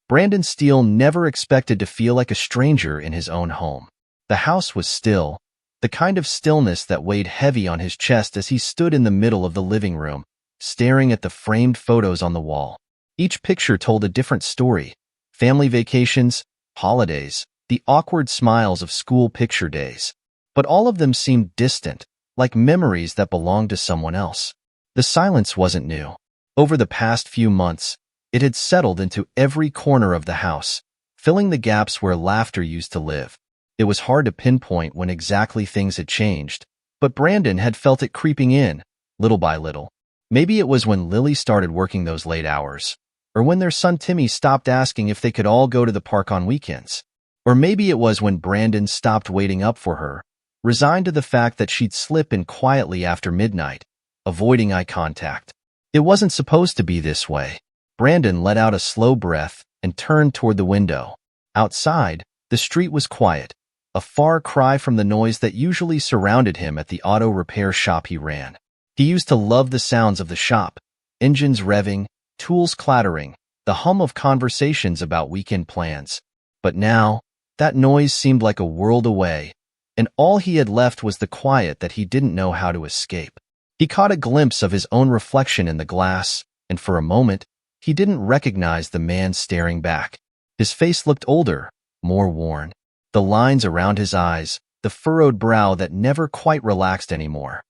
Brandon Steele never expected to feel like a stranger in his own home. The house was still, the kind of stillness that weighed heavy on his chest as he stood in the middle of the living room, staring at the framed photos on the wall. Each picture told a different story: family vacations, holidays, the awkward smiles of school picture days. But all of them seemed distant, like memories that belonged to someone else. The silence wasn't new. Over the past few months, it had settled into every corner of the house, filling the gaps where laughter used to live. It was hard to pinpoint when exactly things had changed, but Brandon had felt it creeping in, little by little. Maybe it was when Lily started working those late hours, or when their son Timmy stopped asking if they could all go to the park on weekends. Or maybe it was when Brandon stopped waiting up for her, resigned to the fact that she'd slip in quietly after midnight, avoiding eye contact. It wasn't supposed to be this way. Brandon let out a slow breath and turned toward the window. Outside, the street was quiet, a far cry from the noise that usually surrounded him at the auto repair shop he ran. He used to love the sounds of the shop: engines revving, tools clattering, the hum of conversations about weekend plans. But now, that noise seemed like a world away, and all he had left was the quiet that he didn't know how to escape. He caught a glimpse of his own reflection in the glass, and for a moment, he didn't recognize the man staring back. His face looked older, more worn. The lines around his eyes, the furrowed brow that never quite relaxed anymore.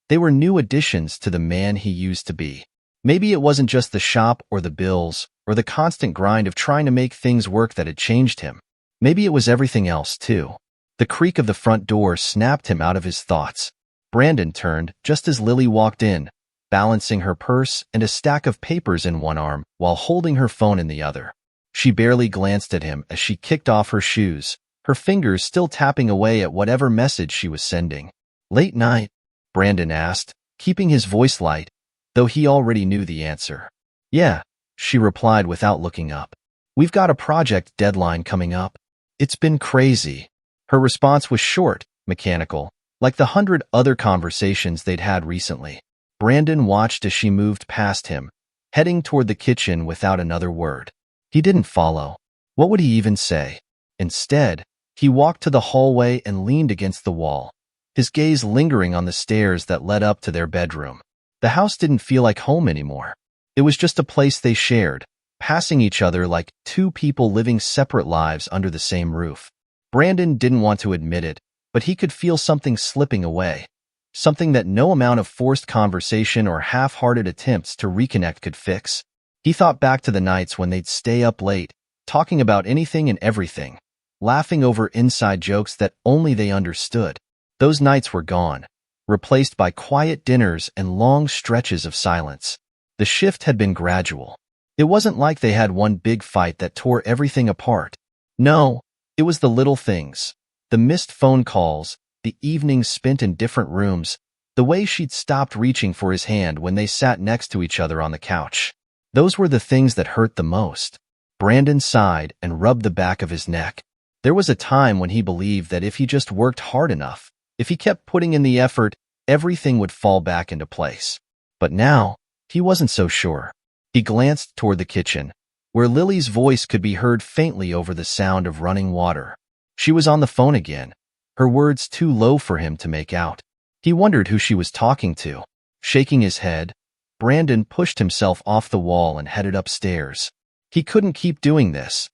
They were new additions to the man he used to be. Maybe it wasn't just the shop or the bills or the constant grind of trying to make things work that had changed him. Maybe it was everything else, too. The creak of the front door snapped him out of his thoughts. Brandon turned just as Lily walked in, balancing her purse and a stack of papers in one arm while holding her phone in the other. She barely glanced at him as she kicked off her shoes, her fingers still tapping away at whatever message she was sending. "Late night?" Brandon asked, keeping his voice light, though he already knew the answer. "Yeah," she replied without looking up. "We've got a project deadline coming up. It's been crazy." Her response was short, mechanical, like the 100 other conversations they'd had recently. Brandon watched as she moved past him, heading toward the kitchen without another word. He didn't follow. What would he even say? Instead, he walked to the hallway and leaned against the wall, his gaze lingering on the stairs that led up to their bedroom. The house didn't feel like home anymore. It was just a place they shared, passing each other like two people living separate lives under the same roof. Brandon didn't want to admit it, but he could feel something slipping away, something that no amount of forced conversation or half-hearted attempts to reconnect could fix. He thought back to the nights when they'd stay up late, talking about anything and everything, laughing over inside jokes that only they understood. Those nights were gone, replaced by quiet dinners and long stretches of silence. The shift had been gradual. It wasn't like they had one big fight that tore everything apart. No, it was the little things. The missed phone calls, the evenings spent in different rooms, the way she'd stopped reaching for his hand when they sat next to each other on the couch. Those were the things that hurt the most. Brandon sighed and rubbed the back of his neck. There was a time when he believed that if he just worked hard enough, if he kept putting in the effort, everything would fall back into place. But now, he wasn't so sure. He glanced toward the kitchen, where Lily's voice could be heard faintly over the sound of running water. She was on the phone again, her words too low for him to make out. He wondered who she was talking to. Shaking his head, Brandon pushed himself off the wall and headed upstairs. He couldn't keep doing this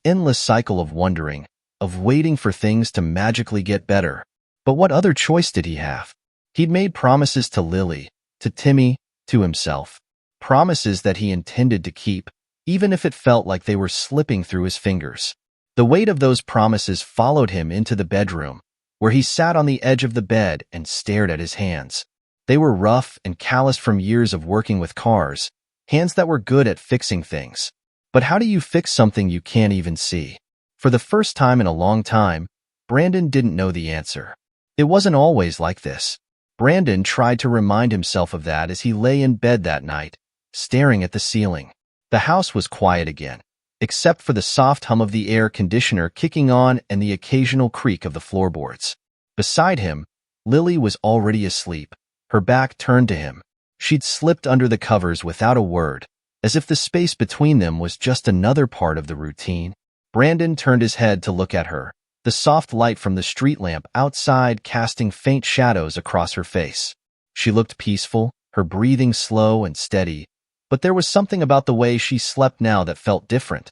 endless cycle of wondering, of waiting for things to magically get better. But what other choice did he have? He'd made promises to Lily, to Timmy, to himself. Promises that he intended to keep, even if it felt like they were slipping through his fingers. The weight of those promises followed him into the bedroom, where he sat on the edge of the bed and stared at his hands. They were rough and calloused from years of working with cars, hands that were good at fixing things. But how do you fix something you can't even see? For the first time in a long time, Brandon didn't know the answer. It wasn't always like this. Brandon tried to remind himself of that as he lay in bed that night, staring at the ceiling. The house was quiet again, except for the soft hum of the air conditioner kicking on and the occasional creak of the floorboards. Beside him, Lily was already asleep, her back turned to him. She'd slipped under the covers without a word, as if the space between them was just another part of the routine. Brandon turned his head to look at her, the soft light from the street lamp outside casting faint shadows across her face. She looked peaceful, her breathing slow and steady, but there was something about the way she slept now that felt different,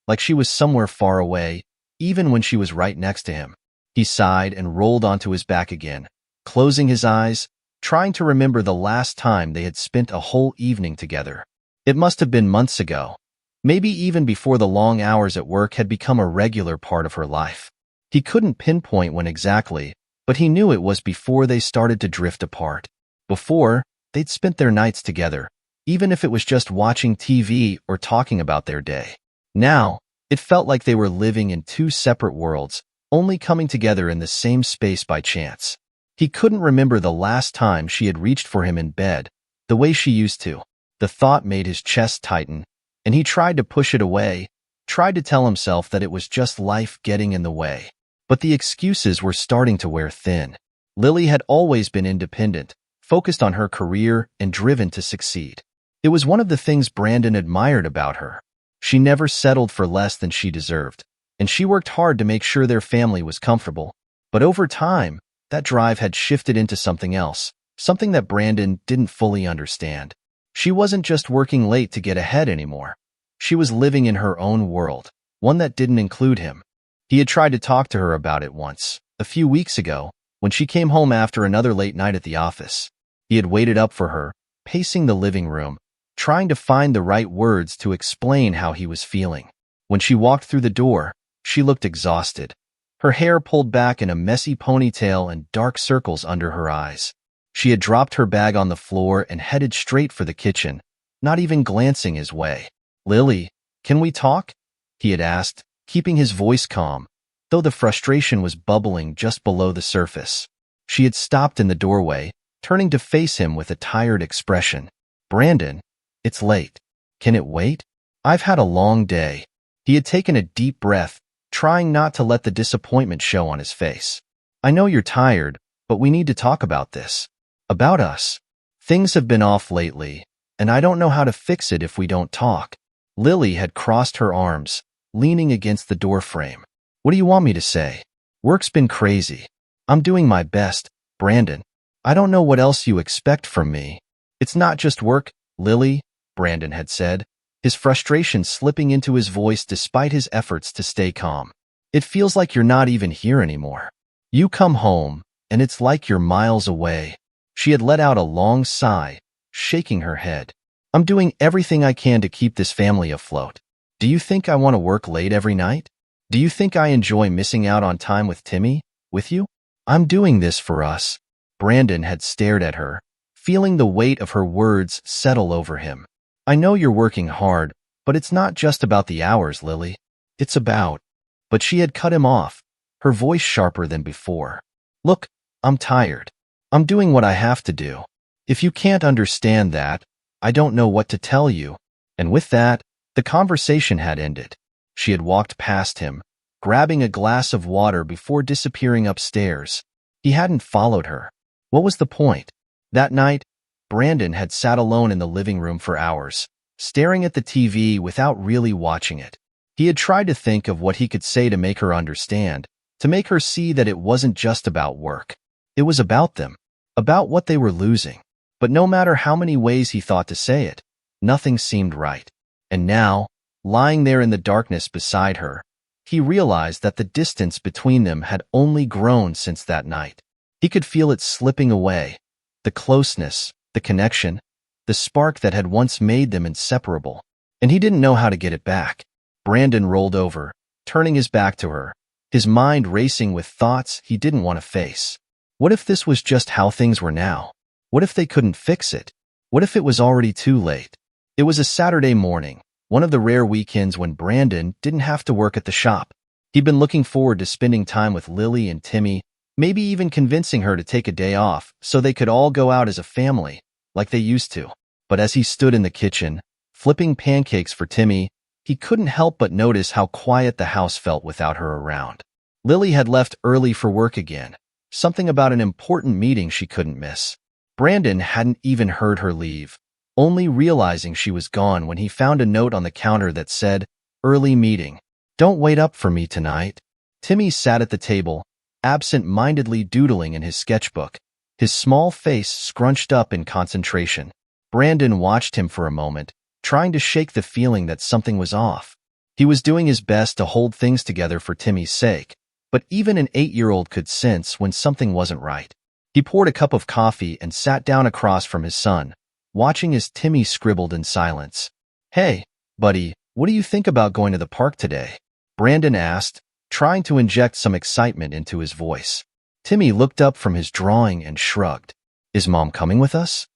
like she was somewhere far away, even when she was right next to him. He sighed and rolled onto his back again, closing his eyes, trying to remember the last time they had spent a whole evening together. It must have been months ago, maybe even before the long hours at work had become a regular part of her life. He couldn't pinpoint when exactly, but he knew it was before they started to drift apart. Before, they'd spent their nights together, even if it was just watching TV or talking about their day. Now, it felt like they were living in two separate worlds, only coming together in the same space by chance. He couldn't remember the last time she had reached for him in bed, the way she used to. The thought made his chest tighten, and he tried to push it away, tried to tell himself that it was just life getting in the way. But the excuses were starting to wear thin. Lily had always been independent, focused on her career and driven to succeed. It was one of the things Brandon admired about her. She never settled for less than she deserved, and she worked hard to make sure their family was comfortable. But over time, that drive had shifted into something else, something that Brandon didn't fully understand. She wasn't just working late to get ahead anymore. She was living in her own world, one that didn't include him. He had tried to talk to her about it once, a few weeks ago, when she came home after another late night at the office. He had waited up for her, pacing the living room, trying to find the right words to explain how he was feeling. When she walked through the door, she looked exhausted, her hair pulled back in a messy ponytail and dark circles under her eyes. She had dropped her bag on the floor and headed straight for the kitchen, not even glancing his way. "Lily, can we talk?" he had asked, keeping his voice calm, though the frustration was bubbling just below the surface. She had stopped in the doorway, turning to face him with a tired expression. "Brandon, it's late. Can it wait? I've had a long day." He had taken a deep breath, trying not to let the disappointment show on his face. "I know you're tired, but we need to talk about this. About us. Things have been off lately, and I don't know how to fix it if we don't talk." Lily had crossed her arms, leaning against the doorframe. "What do you want me to say? Work's been crazy. I'm doing my best, Brandon. I don't know what else you expect from me." "It's not just work, Lily," Brandon had said, his frustration slipping into his voice despite his efforts to stay calm. "It feels like you're not even here anymore. You come home, and it's like you're miles away." She had let out a long sigh, shaking her head. "I'm doing everything I can to keep this family afloat. Do you think I want to work late every night? Do you think I enjoy missing out on time with Timmy, with you? I'm doing this for us." Brandon had stared at her, feeling the weight of her words settle over him. "I know you're working hard, but it's not just about the hours, Lily. It's about—" But she had cut him off, her voice sharper than before. "Look, I'm tired. I'm doing what I have to do. If you can't understand that, I don't know what to tell you." And with that, the conversation had ended. She had walked past him, grabbing a glass of water before disappearing upstairs. He hadn't followed her. What was the point? That night, Brandon had sat alone in the living room for hours, staring at the TV without really watching it. He had tried to think of what he could say to make her understand, to make her see that it wasn't just about work. It was about them, about what they were losing. But no matter how many ways he thought to say it, nothing seemed right. And now, lying there in the darkness beside her, he realized that the distance between them had only grown since that night. He could feel it slipping away, the closeness, the connection, the spark that had once made them inseparable. And he didn't know how to get it back. Brandon rolled over, turning his back to her, his mind racing with thoughts he didn't want to face. What if this was just how things were now? What if they couldn't fix it? What if it was already too late? It was a Saturday morning, one of the rare weekends when Brandon didn't have to work at the shop. He'd been looking forward to spending time with Lily and Timmy, maybe even convincing her to take a day off so they could all go out as a family, like they used to. But as he stood in the kitchen, flipping pancakes for Timmy, he couldn't help but notice how quiet the house felt without her around. Lily had left early for work again, something about an important meeting she couldn't miss. Brandon hadn't even heard her leave, only realizing she was gone when he found a note on the counter that said, "Early meeting. Don't wait up for me tonight." Timmy sat at the table, absent-mindedly doodling in his sketchbook, his small face scrunched up in concentration. Brandon watched him for a moment, trying to shake the feeling that something was off. He was doing his best to hold things together for Timmy's sake, but even an 8-year-old could sense when something wasn't right. He poured a cup of coffee and sat down across from his son, watching as Timmy scribbled in silence. "Hey, buddy, what do you think about going to the park today?" Brandon asked, trying to inject some excitement into his voice. Timmy looked up from his drawing and shrugged. "Is Mom coming with us?"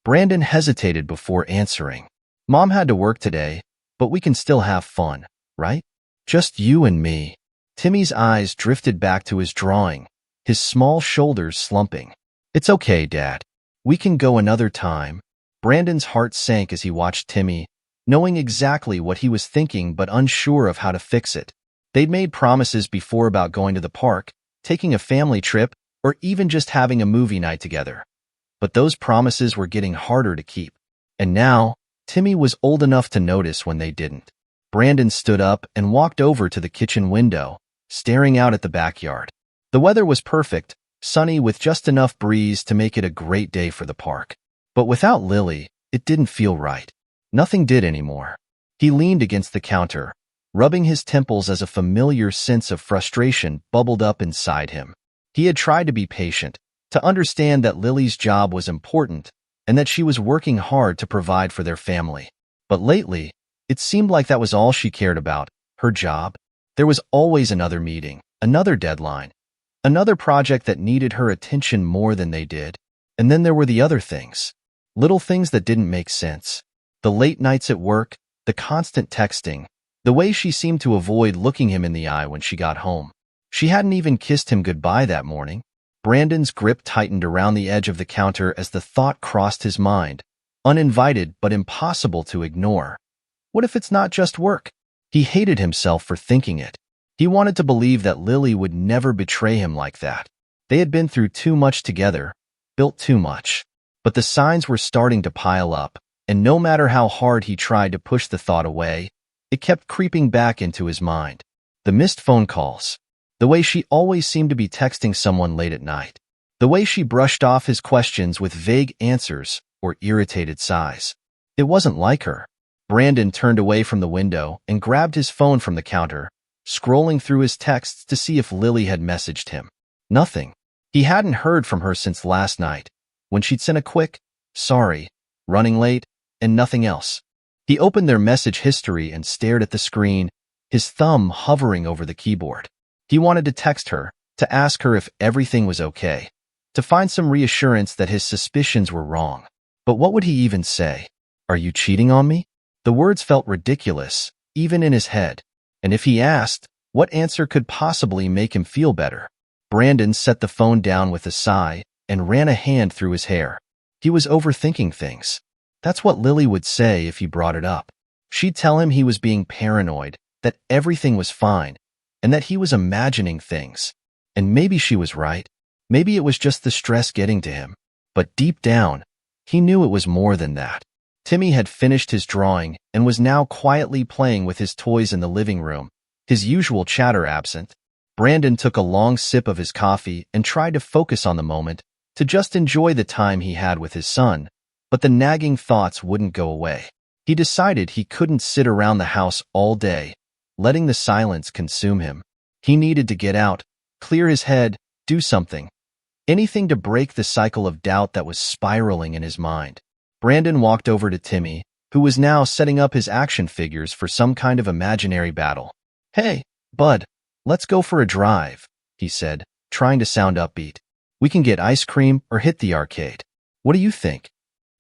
Brandon hesitated before answering. "Mom had to work today, but we can still have fun, right? Just you and me." Timmy's eyes drifted back to his drawing, his small shoulders slumping. "It's okay, Dad. We can go another time." Brandon's heart sank as he watched Timmy, knowing exactly what he was thinking but unsure of how to fix it. They'd made promises before about going to the park, taking a family trip, or even just having a movie night together. But those promises were getting harder to keep. And now, Timmy was old enough to notice when they didn't. Brandon stood up and walked over to the kitchen window, staring out at the backyard. The weather was perfect, sunny with just enough breeze to make it a great day for the park. But without Lily, it didn't feel right. Nothing did anymore. He leaned against the counter, rubbing his temples as a familiar sense of frustration bubbled up inside him. He had tried to be patient, to understand that Lily's job was important and that she was working hard to provide for their family. But lately, it seemed like that was all she cared about, her job. There was always another meeting, another deadline, another project that needed her attention more than they did. And then there were the other things, little things that didn't make sense. The late nights at work, the constant texting, the way she seemed to avoid looking him in the eye when she got home. She hadn't even kissed him goodbye that morning. Brandon's grip tightened around the edge of the counter as the thought crossed his mind, uninvited but impossible to ignore. What if it's not just work? He hated himself for thinking it. He wanted to believe that Lily would never betray him like that. They had been through too much together, built too much. But the signs were starting to pile up, and no matter how hard he tried to push the thought away, it kept creeping back into his mind. The missed phone calls. The way she always seemed to be texting someone late at night. The way she brushed off his questions with vague answers or irritated sighs. It wasn't like her. Brandon turned away from the window and grabbed his phone from the counter, scrolling through his texts to see if Lily had messaged him. Nothing. He hadn't heard from her since last night, when she'd sent a quick, "Sorry, running late," and nothing else. He opened their message history and stared at the screen, his thumb hovering over the keyboard. He wanted to text her, to ask her if everything was okay, to find some reassurance that his suspicions were wrong. But what would he even say? "Are you cheating on me?" The words felt ridiculous, even in his head. And if he asked, what answer could possibly make him feel better? Brandon set the phone down with a sigh and ran a hand through his hair. He was overthinking things. That's what Lily would say if he brought it up. She'd tell him he was being paranoid, that everything was fine, and that he was imagining things. And maybe she was right. Maybe it was just the stress getting to him. But deep down, he knew it was more than that. Timmy had finished his drawing and was now quietly playing with his toys in the living room, his usual chatter absent. Brandon took a long sip of his coffee and tried to focus on the moment, to just enjoy the time he had with his son. But the nagging thoughts wouldn't go away. He decided he couldn't sit around the house all day, letting the silence consume him. He needed to get out, clear his head, do something. Anything to break the cycle of doubt that was spiraling in his mind. Brandon walked over to Timmy, who was now setting up his action figures for some kind of imaginary battle. "Hey, bud, let's go for a drive," he said, trying to sound upbeat. "We can get ice cream or hit the arcade. What do you think?"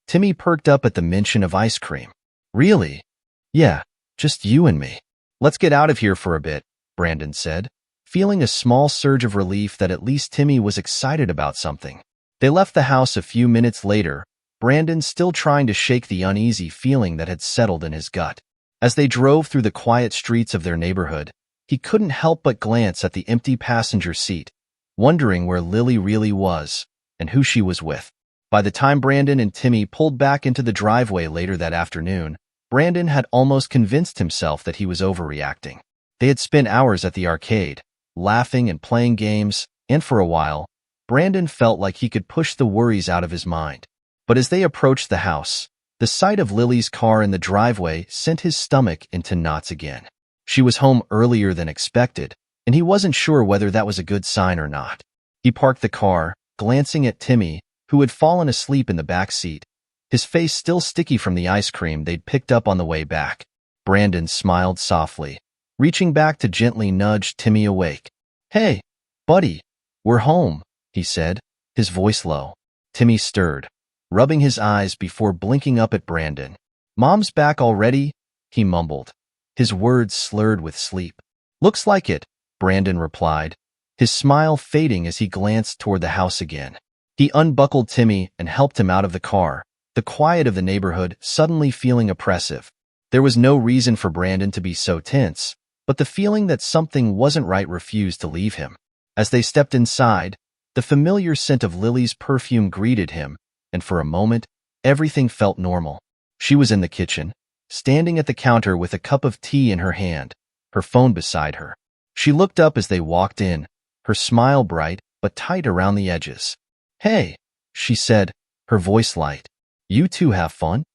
Timmy perked up at the mention of ice cream. "Really?" "Yeah, just you and me." "Let's get out of here for a bit," Brandon said, feeling a small surge of relief that at least Timmy was excited about something. They left the house a few minutes later, Brandon still trying to shake the uneasy feeling that had settled in his gut. As they drove through the quiet streets of their neighborhood, he couldn't help but glance at the empty passenger seat, wondering where Lily really was and who she was with. By the time Brandon and Timmy pulled back into the driveway later that afternoon, Brandon had almost convinced himself that he was overreacting. They had spent hours at the arcade, laughing and playing games, and for a while, Brandon felt like he could push the worries out of his mind. But as they approached the house, the sight of Lily's car in the driveway sent his stomach into knots again. She was home earlier than expected, and he wasn't sure whether that was a good sign or not. He parked the car, glancing at Timmy, who had fallen asleep in the back seat, his face still sticky from the ice cream they'd picked up on the way back. Brandon smiled softly, reaching back to gently nudge Timmy awake. "Hey, buddy, we're home," he said, his voice low. Timmy stirred, rubbing his eyes before blinking up at Brandon. "Mom's back already?" he mumbled, his words slurred with sleep. "Looks like it," Brandon replied, his smile fading as he glanced toward the house again. He unbuckled Timmy and helped him out of the car, the quiet of the neighborhood suddenly feeling oppressive. There was no reason for Brandon to be so tense, but the feeling that something wasn't right refused to leave him. As they stepped inside, the familiar scent of Lily's perfume greeted him, and for a moment, everything felt normal. She was in the kitchen, standing at the counter with a cup of tea in her hand, her phone beside her. She looked up as they walked in, her smile bright but tight around the edges. "Hey," she said, her voice light. "You two have fun?"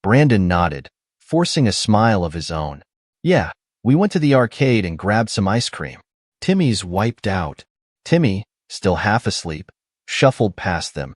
Brandon nodded, forcing a smile of his own. "Yeah, we went to the arcade and grabbed some ice cream." Timmy's wiped out. Timmy, still half asleep, shuffled past them,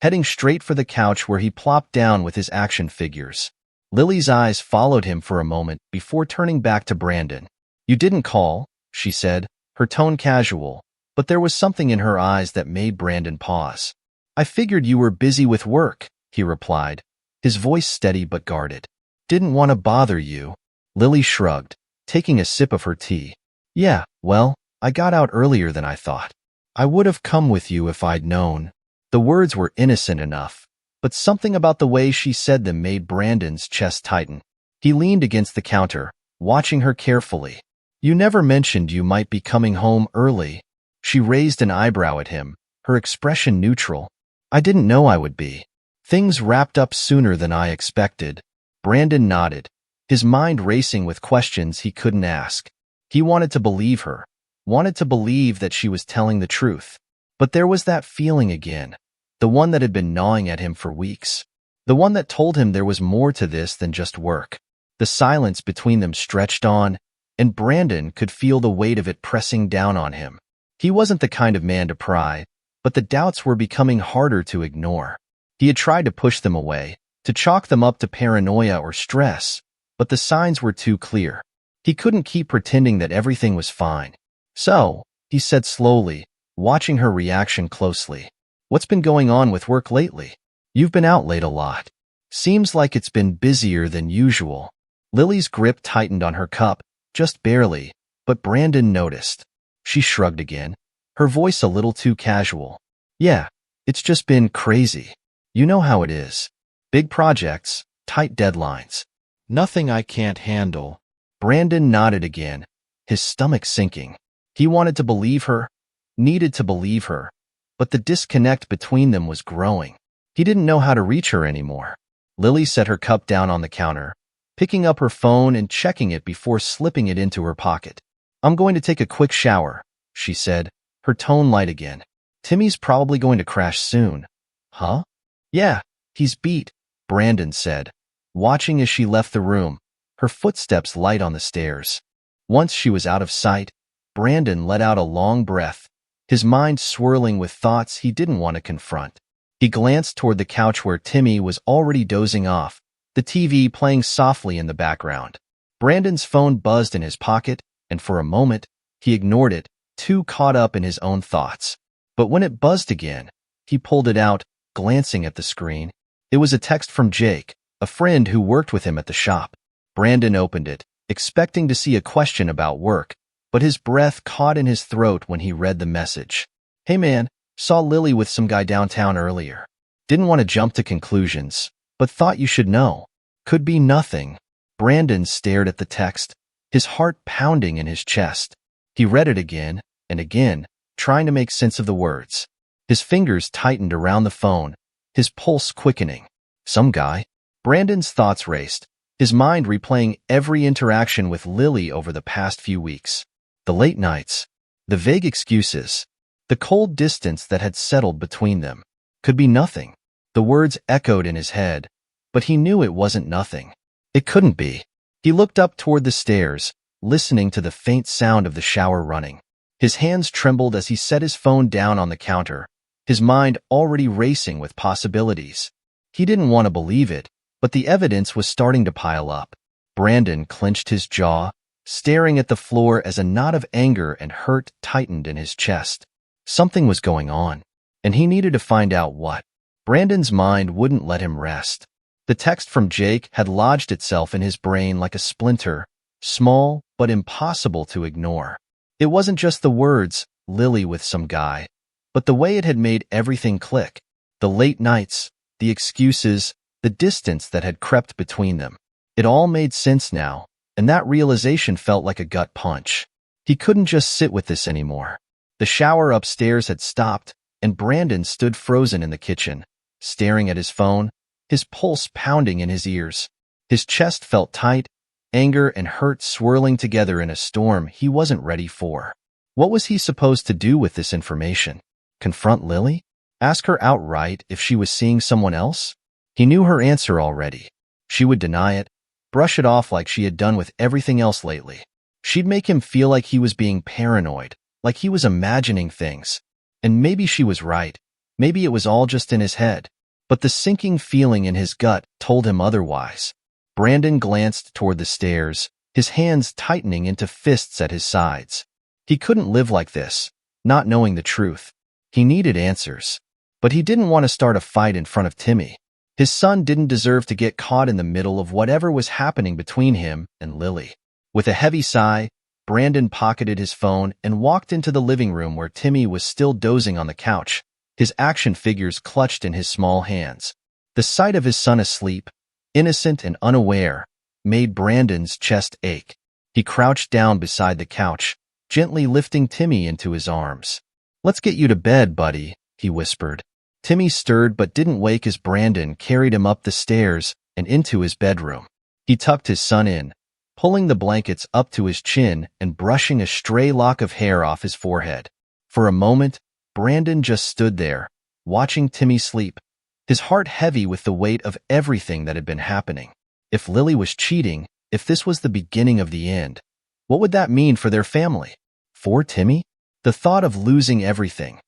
heading straight for the couch where he plopped down with his action figures. Lily's eyes followed him for a moment before turning back to Brandon. "You didn't call," she said, her tone casual, but there was something in her eyes that made Brandon pause. "I figured you were busy with work," he replied, his voice steady but guarded. "Didn't want to bother you." Lily shrugged, taking a sip of her tea. "Yeah, well, I got out earlier than I thought. I would have come with you if I'd known." The words were innocent enough, but something about the way she said them made Brandon's chest tighten. He leaned against the counter, watching her carefully. "You never mentioned you might be coming home early." She raised an eyebrow at him, her expression neutral. "I didn't know I would be. Things wrapped up sooner than I expected." Brandon nodded, his mind racing with questions he couldn't ask. He wanted to believe her, wanted to believe that she was telling the truth. But there was that feeling again, the one that had been gnawing at him for weeks, the one that told him there was more to this than just work. The silence between them stretched on, and Brandon could feel the weight of it pressing down on him. He wasn't the kind of man to pry, but the doubts were becoming harder to ignore. He had tried to push them away, to chalk them up to paranoia or stress, but the signs were too clear. He couldn't keep pretending that everything was fine. "So," he said slowly, watching her reaction closely, "what's been going on with work lately? You've been out late a lot. Seems like it's been busier than usual." Lily's grip tightened on her cup, just barely, but Brandon noticed. She shrugged again, her voice a little too casual. "Yeah, it's just been crazy. You know how it is. Big projects, tight deadlines. Nothing I can't handle." Brandon nodded again, his stomach sinking. He wanted to believe her, needed to believe her, but the disconnect between them was growing. He didn't know how to reach her anymore. Lily set her cup down on the counter, picking up her phone and checking it before slipping it into her pocket. "I'm going to take a quick shower," she said, her tone light again. "Timmy's probably going to crash soon." "Huh?" "Yeah, he's beat," Brandon said, watching as she left the room, her footsteps light on the stairs. Once she was out of sight, Brandon let out a long breath, his mind swirling with thoughts he didn't want to confront. He glanced toward the couch where Timmy was already dozing off, the TV playing softly in the background. Brandon's phone buzzed in his pocket, and for a moment, he ignored it, too caught up in his own thoughts. But when it buzzed again, he pulled it out, glancing at the screen. It was a text from Jake, a friend who worked with him at the shop. Brandon opened it, expecting to see a question about work, but his breath caught in his throat when he read the message. "Hey man, saw Lily with some guy downtown earlier. Didn't want to jump to conclusions, but thought you should know. Could be nothing." Brandon stared at the text, his heart pounding in his chest. He read it again and again, trying to make sense of the words. His fingers tightened around the phone, his pulse quickening. Some guy? Brandon's thoughts raced, his mind replaying every interaction with Lily over the past few weeks. The late nights, the vague excuses, the cold distance that had settled between them. Could be nothing. The words echoed in his head, but he knew it wasn't nothing. It couldn't be. He looked up toward the stairs, listening to the faint sound of the shower running. His hands trembled as he set his phone down on the counter, his mind already racing with possibilities. He didn't want to believe it, but the evidence was starting to pile up. Brandon clenched his jaw, staring at the floor as a knot of anger and hurt tightened in his chest. Something was going on, and he needed to find out what. Brandon's mind wouldn't let him rest. The text from Jake had lodged itself in his brain like a splinter, small but impossible to ignore. It wasn't just the words, Lily with some guy, but the way it had made everything click. The late nights, the excuses, the distance that had crept between them. It all made sense now, and that realization felt like a gut punch. He couldn't just sit with this anymore. The shower upstairs had stopped, and Brandon stood frozen in the kitchen, staring at his phone, his pulse pounding in his ears. His chest felt tight, anger and hurt swirling together in a storm he wasn't ready for. What was he supposed to do with this information? Confront Lily? Ask her outright if she was seeing someone else? He knew her answer already. She would deny it, brush it off like she had done with everything else lately. She'd make him feel like he was being paranoid, like he was imagining things. And maybe she was right. Maybe it was all just in his head. But the sinking feeling in his gut told him otherwise. Brandon glanced toward the stairs, his hands tightening into fists at his sides. He couldn't live like this, not knowing the truth. He needed answers. But he didn't want to start a fight in front of Timmy. His son didn't deserve to get caught in the middle of whatever was happening between him and Lily. With a heavy sigh, Brandon pocketed his phone and walked into the living room where Timmy was still dozing on the couch, his action figures clutched in his small hands. The sight of his son asleep, innocent and unaware, made Brandon's chest ache. He crouched down beside the couch, gently lifting Timmy into his arms. "Let's get you to bed, buddy," he whispered. Timmy stirred but didn't wake as Brandon carried him up the stairs and into his bedroom. He tucked his son in, pulling the blankets up to his chin and brushing a stray lock of hair off his forehead. For a moment, Brandon just stood there, watching Timmy sleep, his heart heavy with the weight of everything that had been happening. If Lily was cheating, if this was the beginning of the end, what would that mean for their family? For Timmy? The thought of losing everything,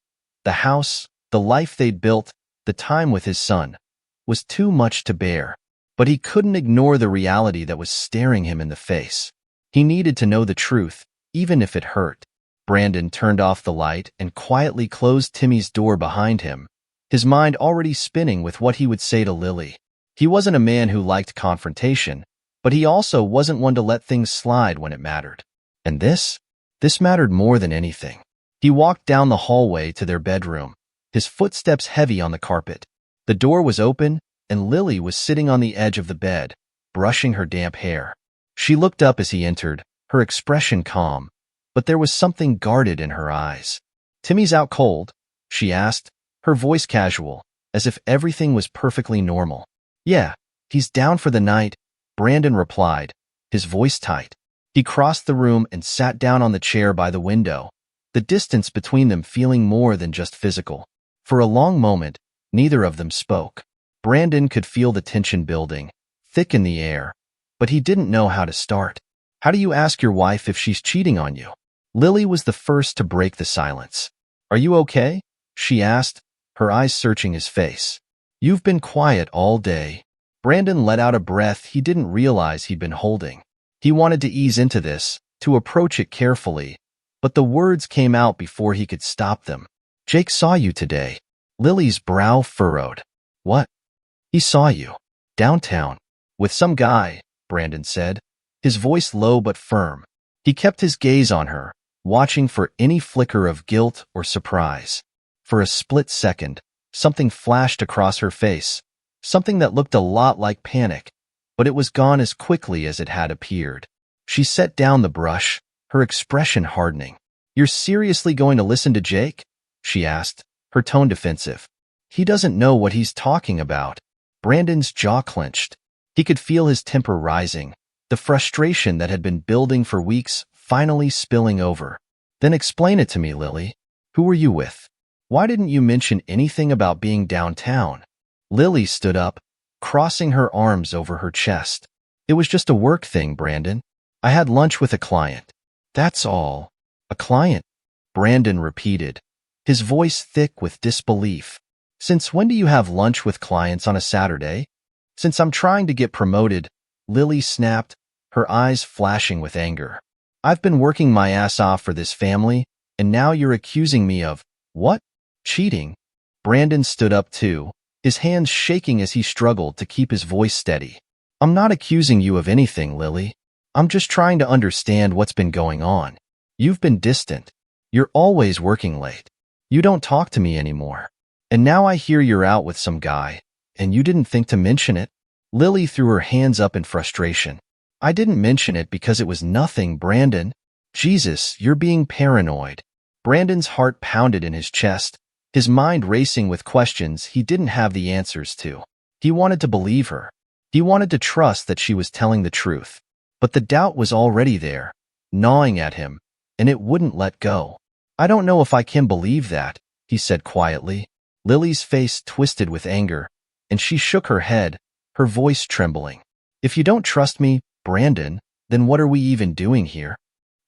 the house, the life they'd built, the time with his son, was too much to bear. But he couldn't ignore the reality that was staring him in the face. He needed to know the truth, even if it hurt. Brandon turned off the light and quietly closed Timmy's door behind him, his mind already spinning with what he would say to Lily. He wasn't a man who liked confrontation, but he also wasn't one to let things slide when it mattered. And this mattered more than anything. He walked down the hallway to their bedroom, his footsteps heavy on the carpet. The door was open, and Lily was sitting on the edge of the bed, brushing her damp hair. She looked up as he entered, her expression calm, but there was something guarded in her eyes. "Timmy's out cold?" she asked, her voice casual, as if everything was perfectly normal. "Yeah, he's down for the night," Brandon replied, his voice tight. He crossed the room and sat down on the chair by the window, the distance between them feeling more than just physical. For a long moment, neither of them spoke. Brandon could feel the tension building, thick in the air, but he didn't know how to start. "How do you ask your wife if she's cheating on you?" Lily was the first to break the silence. "Are you okay?" she asked, her eyes searching his face. "You've been quiet all day." Brandon let out a breath he didn't realize he'd been holding. He wanted to ease into this, to approach it carefully, but the words came out before he could stop them. "Jake saw you today." Lily's brow furrowed. "What?" "He saw you. Downtown. With some guy," Brandon said, his voice low but firm. He kept his gaze on her, watching for any flicker of guilt or surprise. For a split second, something flashed across her face, something that looked a lot like panic, but it was gone as quickly as it had appeared. She set down the brush, her expression hardening. "You're seriously going to listen to Jake?" she asked, her tone defensive. He doesn't know what he's talking about. Brandon's jaw clenched. He could feel his temper rising, the frustration that had been building for weeks finally spilling over. Then explain it to me, Lily. Who were you with? Why didn't you mention anything about being downtown? Lily stood up, crossing her arms over her chest. It was just a work thing, Brandon. I had lunch with a client. That's all. A client? Brandon repeated, his voice thick with disbelief. Since when do you have lunch with clients on a Saturday? Since I'm trying to get promoted, Lily snapped, her eyes flashing with anger. I've been working my ass off for this family, and now you're accusing me of, what? Cheating? Brandon stood up too, his hands shaking as he struggled to keep his voice steady. I'm not accusing you of anything, Lily. I'm just trying to understand what's been going on. You've been distant. You're always working late. You don't talk to me anymore. And now I hear you're out with some guy, and you didn't think to mention it? Lily threw her hands up in frustration. I didn't mention it because it was nothing, Brandon. Jesus, you're being paranoid. Brandon's heart pounded in his chest, his mind racing with questions he didn't have the answers to. He wanted to believe her. He wanted to trust that she was telling the truth. But the doubt was already there, gnawing at him, and it wouldn't let go. I don't know if I can believe that, he said quietly. Lily's face twisted with anger, and she shook her head, her voice trembling. If you don't trust me, Brandon, then what are we even doing here?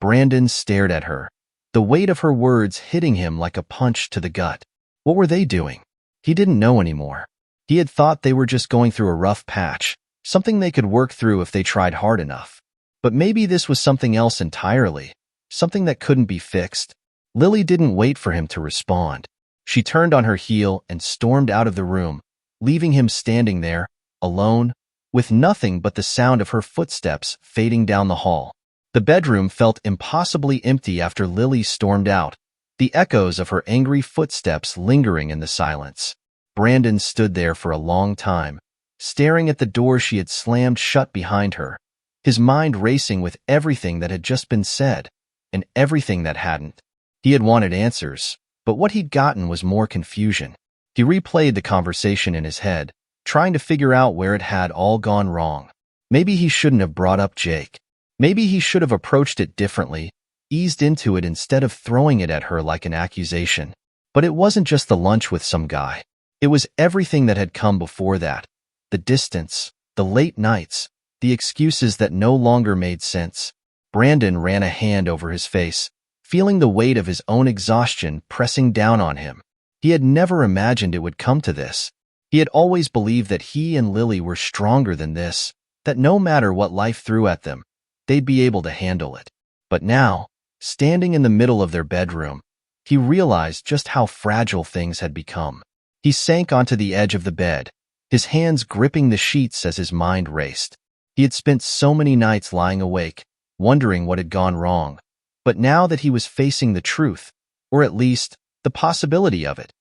Brandon stared at her, the weight of her words hitting him like a punch to the gut. What were they doing? He didn't know anymore. He had thought they were just going through a rough patch, something they could work through if they tried hard enough. But maybe this was something else entirely, something that couldn't be fixed. Lily didn't wait for him to respond. She turned on her heel and stormed out of the room, leaving him standing there, alone, with nothing but the sound of her footsteps fading down the hall. The bedroom felt impossibly empty after Lily stormed out, the echoes of her angry footsteps lingering in the silence. Brandon stood there for a long time, staring at the door she had slammed shut behind her, his mind racing with everything that had just been said, and everything that hadn't. He had wanted answers, but what he'd gotten was more confusion. He replayed the conversation in his head, trying to figure out where it had all gone wrong. Maybe he shouldn't have brought up Jake. Maybe he should have approached it differently, eased into it instead of throwing it at her like an accusation. But it wasn't just the lunch with some guy. It was everything that had come before that. The distance, the late nights, the excuses that no longer made sense. Brandon ran a hand over his face, feeling the weight of his own exhaustion pressing down on him. He had never imagined it would come to this. He had always believed that he and Lily were stronger than this, that no matter what life threw at them, they'd be able to handle it. But now, standing in the middle of their bedroom, he realized just how fragile things had become. He sank onto the edge of the bed, his hands gripping the sheets as his mind raced. He had spent so many nights lying awake, wondering what had gone wrong. But now that he was facing the truth, or at least the possibility of it,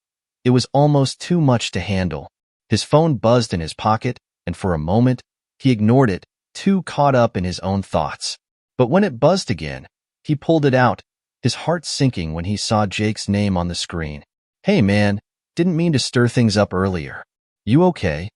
it was almost too much to handle. His phone buzzed in his pocket, and for a moment, he ignored it, too caught up in his own thoughts. But when it buzzed again, he pulled it out, his heart sinking when he saw Jake's name on the screen. Hey man, didn't mean to stir things up earlier. You okay?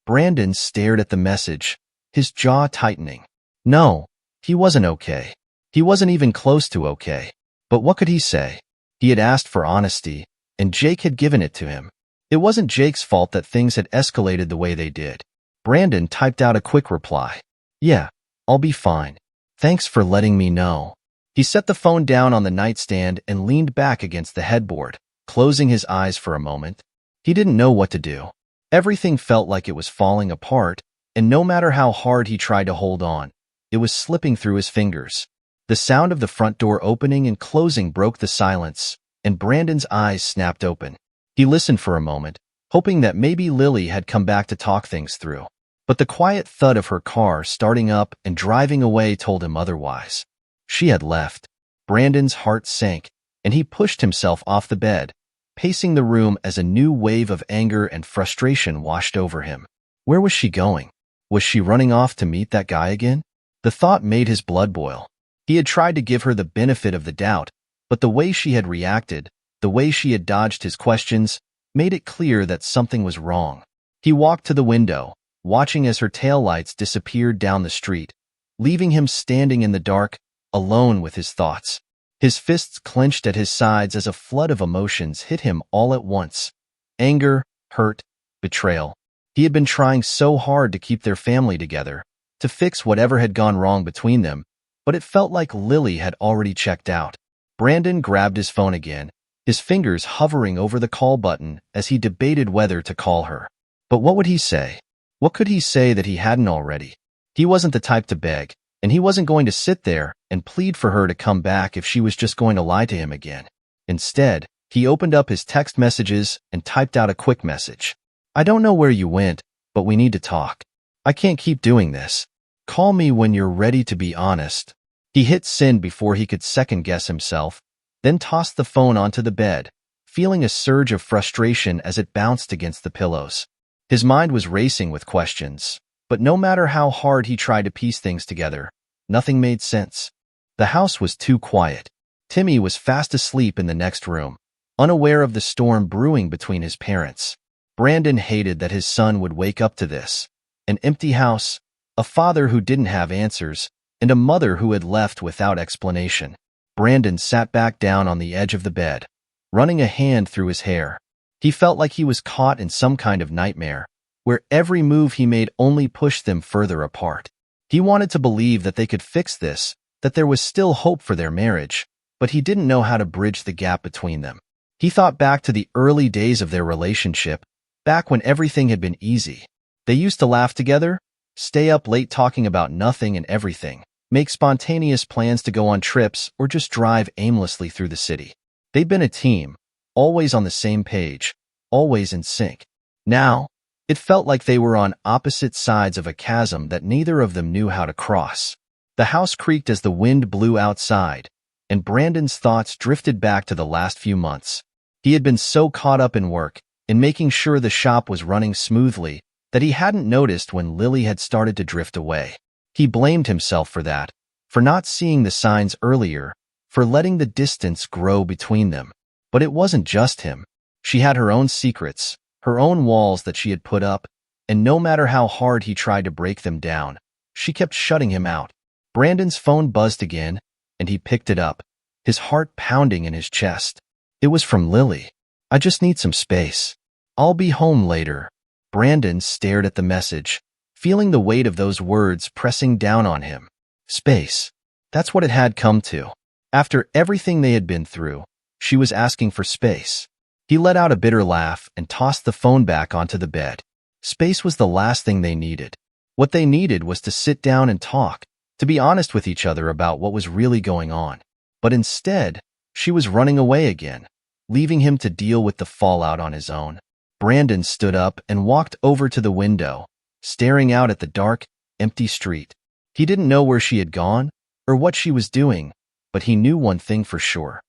Brandon stared at the message, his jaw tightening. No, he wasn't okay. He wasn't even close to okay. But what could he say? He had asked for honesty, and Jake had given it to him. It wasn't Jake's fault that things had escalated the way they did. Brandon typed out a quick reply. Yeah, I'll be fine. Thanks for letting me know. He set the phone down on the nightstand and leaned back against the headboard, closing his eyes for a moment. He didn't know what to do. Everything felt like it was falling apart, and no matter how hard he tried to hold on, it was slipping through his fingers. The sound of the front door opening and closing broke the silence, and Brandon's eyes snapped open. He listened for a moment, hoping that maybe Lily had come back to talk things through. But the quiet thud of her car starting up and driving away told him otherwise. She had left. Brandon's heart sank, and he pushed himself off the bed, pacing the room as a new wave of anger and frustration washed over him. Where was she going? Was she running off to meet that guy again? The thought made his blood boil. He had tried to give her the benefit of the doubt, but the way she had reacted, the way she had dodged his questions, made it clear that something was wrong. He walked to the window, watching as her taillights disappeared down the street, leaving him standing in the dark, alone with his thoughts. His fists clenched at his sides as a flood of emotions hit him all at once. Anger, hurt, betrayal. He had been trying so hard to keep their family together, to fix whatever had gone wrong between them, but it felt like Lily had already checked out. Brandon grabbed his phone again, his fingers hovering over the call button as he debated whether to call her. But what would he say? What could he say that he hadn't already? He wasn't the type to beg, and he wasn't going to sit there and plead for her to come back if she was just going to lie to him again. Instead, he opened up his text messages and typed out a quick message. I don't know where you went, but we need to talk. I can't keep doing this. Call me when you're ready to be honest. He hit send before he could second-guess himself, then tossed the phone onto the bed, feeling a surge of frustration as it bounced against the pillows. His mind was racing with questions, but no matter how hard he tried to piece things together, nothing made sense. The house was too quiet. Timmy was fast asleep in the next room, unaware of the storm brewing between his parents. Brandon hated that his son would wake up to this. An empty house, a father who didn't have answers, and a mother who had left without explanation. Brandon sat back down on the edge of the bed, running a hand through his hair. He felt like he was caught in some kind of nightmare, where every move he made only pushed them further apart. He wanted to believe that they could fix this, that there was still hope for their marriage, but he didn't know how to bridge the gap between them. He thought back to the early days of their relationship, back when everything had been easy. They used to laugh together, stay up late talking about nothing and everything, make spontaneous plans to go on trips or just drive aimlessly through the city. They'd been a team, always on the same page, always in sync. Now, it felt like they were on opposite sides of a chasm that neither of them knew how to cross. The house creaked as the wind blew outside, and Brandon's thoughts drifted back to the last few months. He had been so caught up in work, in making sure the shop was running smoothly, that he hadn't noticed when Lily had started to drift away. He blamed himself for that, for not seeing the signs earlier, for letting the distance grow between them. But it wasn't just him. She had her own secrets, her own walls that she had put up, and no matter how hard he tried to break them down, she kept shutting him out. Brandon's phone buzzed again, and he picked it up, his heart pounding in his chest. It was from Lily. I just need some space. I'll be home later. Brandon stared at the message, feeling the weight of those words pressing down on him. Space. That's what it had come to. After everything they had been through, she was asking for space. He let out a bitter laugh and tossed the phone back onto the bed. Space was the last thing they needed. What they needed was to sit down and talk, to be honest with each other about what was really going on. But instead, she was running away again, leaving him to deal with the fallout on his own. Brandon stood up and walked over to the window, staring out at the dark, empty street. He didn't know where she had gone or what she was doing, but he knew one thing for sure.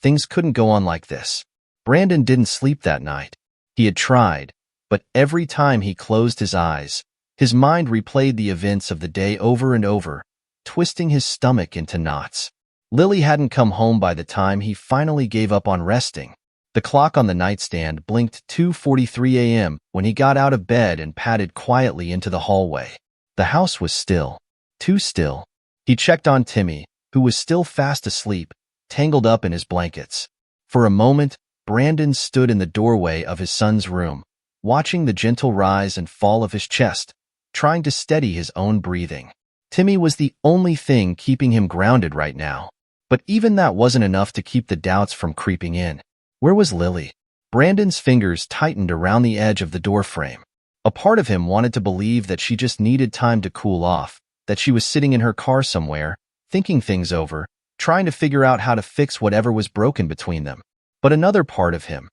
Things couldn't go on like this. Brandon didn't sleep that night. He had tried, but every time he closed his eyes, his mind replayed the events of the day over and over, twisting his stomach into knots. Lily hadn't come home by the time he finally gave up on resting. The clock on the nightstand blinked 2:43 a.m. when he got out of bed and padded quietly into the hallway. The house was still. Too still. He checked on Timmy, who was still fast asleep, tangled up in his blankets. For a moment, Brandon stood in the doorway of his son's room, watching the gentle rise and fall of his chest, trying to steady his own breathing. Timmy was the only thing keeping him grounded right now. But even that wasn't enough to keep the doubts from creeping in. Where was Lily? Brandon's fingers tightened around the edge of the doorframe. A part of him wanted to believe that she just needed time to cool off, that she was sitting in her car somewhere, thinking things over, trying to figure out how to fix whatever was broken between them. But another part of him,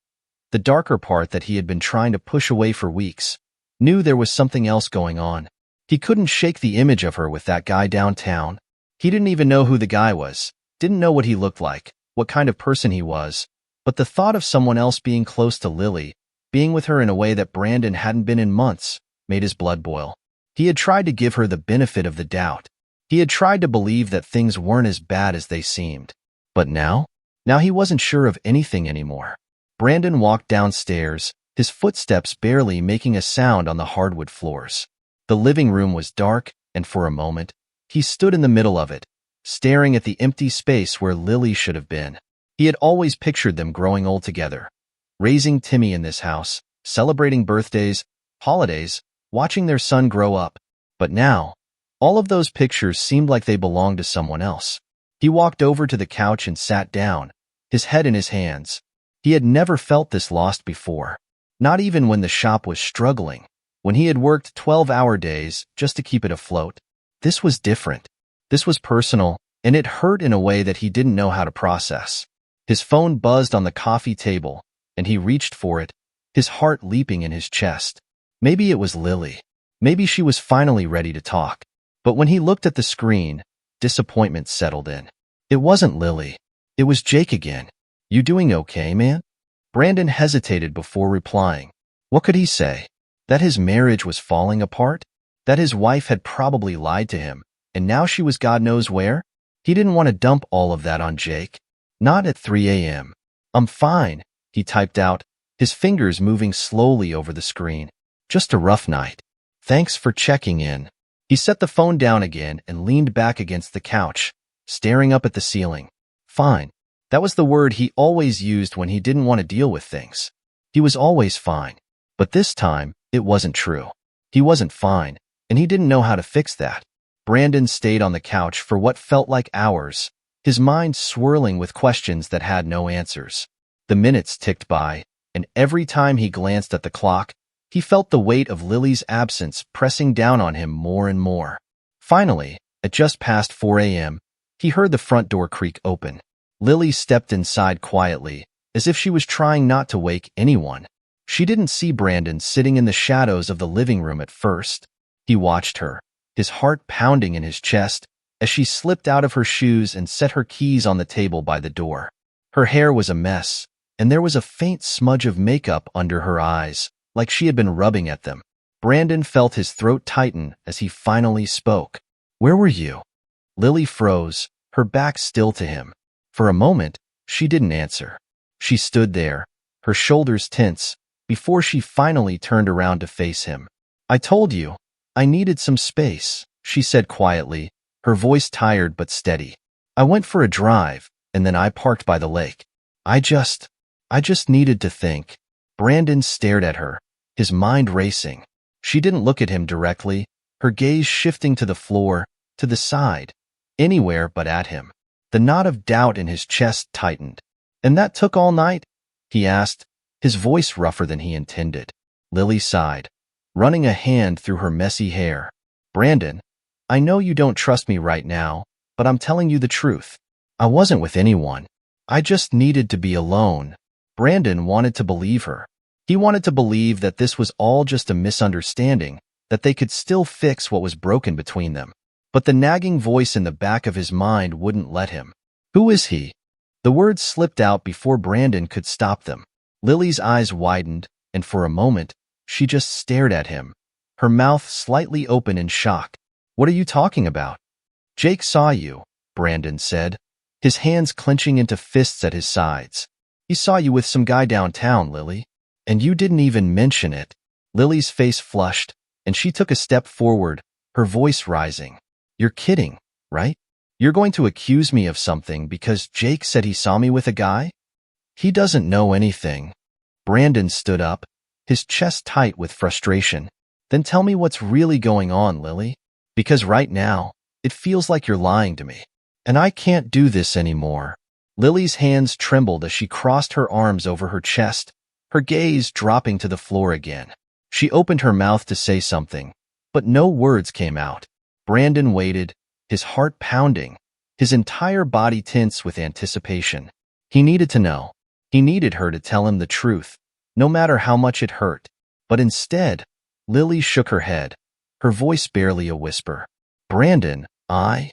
the darker part that he had been trying to push away for weeks, knew there was something else going on. He couldn't shake the image of her with that guy downtown. He didn't even know who the guy was, didn't know what he looked like, what kind of person he was, but the thought of someone else being close to Lily, being with her in a way that Brandon hadn't been in months, made his blood boil. He had tried to give her the benefit of the doubt. He had tried to believe that things weren't as bad as they seemed. But now he wasn't sure of anything anymore. Brandon walked downstairs, his footsteps barely making a sound on the hardwood floors. The living room was dark, and for a moment, he stood in the middle of it, staring at the empty space where Lily should have been. He had always pictured them growing old together, raising Timmy in this house, celebrating birthdays, holidays, watching their son grow up. But now, all of those pictures seemed like they belonged to someone else. He walked over to the couch and sat down, his head in his hands. He had never felt this lost before, not even when the shop was struggling, when he had worked 12-hour days just to keep it afloat. This was different. This was personal, and it hurt in a way that he didn't know how to process. His phone buzzed on the coffee table, and he reached for it, his heart leaping in his chest. Maybe it was Lily. Maybe she was finally ready to talk. But when he looked at the screen, disappointment settled in. It wasn't Lily. It was Jake again. "You doing okay, man?" Brandon hesitated before replying. What could he say? That his marriage was falling apart? That his wife had probably lied to him, and now she was God knows where? He didn't want to dump all of that on Jake. Not at 3 a.m. "I'm fine," he typed out, his fingers moving slowly over the screen. "Just a rough night. Thanks for checking in." He set the phone down again and leaned back against the couch, staring up at the ceiling. Fine. That was the word he always used when he didn't want to deal with things. He was always fine. But this time, it wasn't true. He wasn't fine, and he didn't know how to fix that. Brandon stayed on the couch for what felt like hours, his mind swirling with questions that had no answers. The minutes ticked by, and every time he glanced at the clock, he felt the weight of Lily's absence pressing down on him more and more. Finally, at just past 4 a.m., he heard the front door creak open. Lily stepped inside quietly, as if she was trying not to wake anyone. She didn't see Brandon sitting in the shadows of the living room at first. He watched her, his heart pounding in his chest, as she slipped out of her shoes and set her keys on the table by the door. Her hair was a mess, and there was a faint smudge of makeup under her eyes, like she had been rubbing at them. Brandon felt his throat tighten as he finally spoke. "Where were you?" Lily froze, her back still to him. For a moment, she didn't answer. She stood there, her shoulders tense, before she finally turned around to face him. "I told you, I needed some space," she said quietly, her voice tired but steady. "I went for a drive, and then I parked by the lake. I just needed to think." Brandon stared at her, his mind racing. She didn't look at him directly, her gaze shifting to the floor, to the side, anywhere but at him. The knot of doubt in his chest tightened. "And that took all night?" he asked, his voice rougher than he intended. Lily sighed, running a hand through her messy hair. "Brandon, I know you don't trust me right now, but I'm telling you the truth. I wasn't with anyone. I just needed to be alone." Brandon wanted to believe her. He wanted to believe that this was all just a misunderstanding, that they could still fix what was broken between them. But the nagging voice in the back of his mind wouldn't let him. "Who is he?" The words slipped out before Brandon could stop them. Lily's eyes widened, and for a moment, she just stared at him, her mouth slightly open in shock. "What are you talking about?" "Jake saw you," Brandon said, his hands clenching into fists at his sides. "He saw you with some guy downtown, Lily. And you didn't even mention it." Lily's face flushed, and she took a step forward, her voice rising. "You're kidding, right? You're going to accuse me of something because Jake said he saw me with a guy? He doesn't know anything." Brandon stood up, his chest tight with frustration. "Then tell me what's really going on, Lily. Because right now, it feels like you're lying to me. And I can't do this anymore." Lily's hands trembled as she crossed her arms over her chest, her gaze dropping to the floor again. She opened her mouth to say something, but no words came out. Brandon waited, his heart pounding, his entire body tense with anticipation. He needed to know. He needed her to tell him the truth, no matter how much it hurt. But instead, Lily shook her head, her voice barely a whisper. "Brandon, I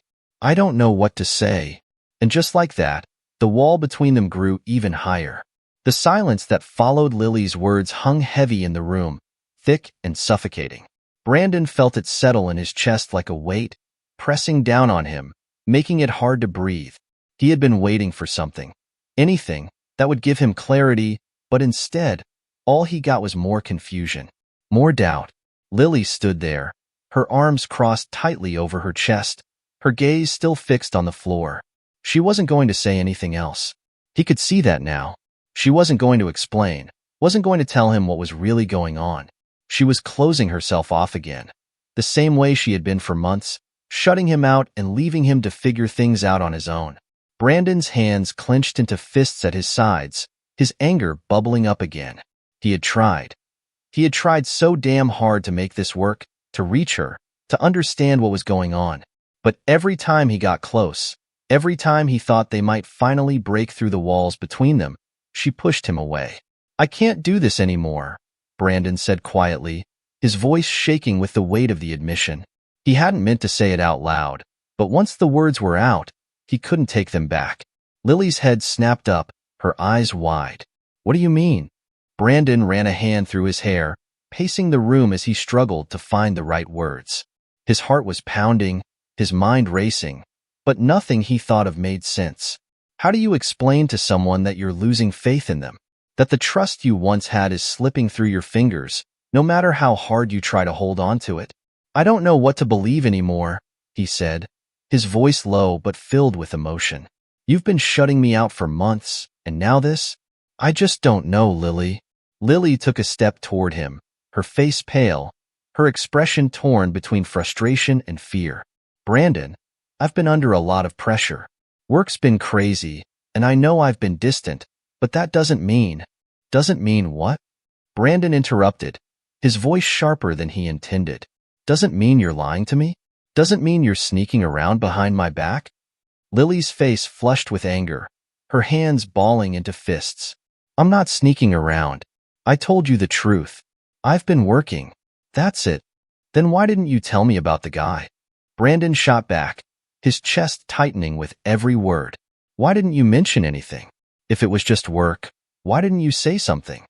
don't know what to say." And just like that, the wall between them grew even higher. The silence that followed Lily's words hung heavy in the room, thick and suffocating. Brandon felt it settle in his chest like a weight, pressing down on him, making it hard to breathe. He had been waiting for something, anything that would give him clarity, but instead, All he got was more confusion, more doubt. Lily stood there, her arms crossed tightly over her chest, her gaze still fixed on the floor. She wasn't going to say anything else. He could see that now. She wasn't going to explain, wasn't going to tell him what was really going on. She was closing herself off again, the same way she had been for months, shutting him out and leaving him to figure things out on his own. Brandon's hands clenched into fists at his sides, his anger bubbling up again. He had tried. He had tried so damn hard to make this work, to reach her, to understand what was going on. But every time he got close, every time he thought they might finally break through the walls between them, she pushed him away. "I can't do this anymore," Brandon said quietly, his voice shaking with the weight of the admission. He hadn't meant to say it out loud, but once the words were out, he couldn't take them back. Lily's head snapped up, her eyes wide. "What do you mean?" Brandon ran a hand through his hair, pacing the room as he struggled to find the right words. His heart was pounding, his mind racing, but nothing he thought of made sense. How do you explain to someone that you're losing faith in them? That the trust you once had is slipping through your fingers, no matter how hard you try to hold on to it? "I don't know what to believe anymore," he said, his voice low but filled with emotion. "You've been shutting me out for months, and now this? I just don't know, Lily." Lily took a step toward him, her face pale, her expression torn between frustration and fear. "Brandon, I've been under a lot of pressure. Work's been crazy, and I know I've been distant, but that doesn't mean..." "Doesn't mean what?" Brandon interrupted, his voice sharper than he intended. "Doesn't mean you're lying to me? Doesn't mean you're sneaking around behind my back?" Lily's face flushed with anger, her hands balling into fists. "I'm not sneaking around. I told you the truth. I've been working. That's it. Then why didn't you tell me about the guy?" Brandon shot back, his chest tightening with every word. "Why didn't you mention anything? If it was just work, why didn't you say something?"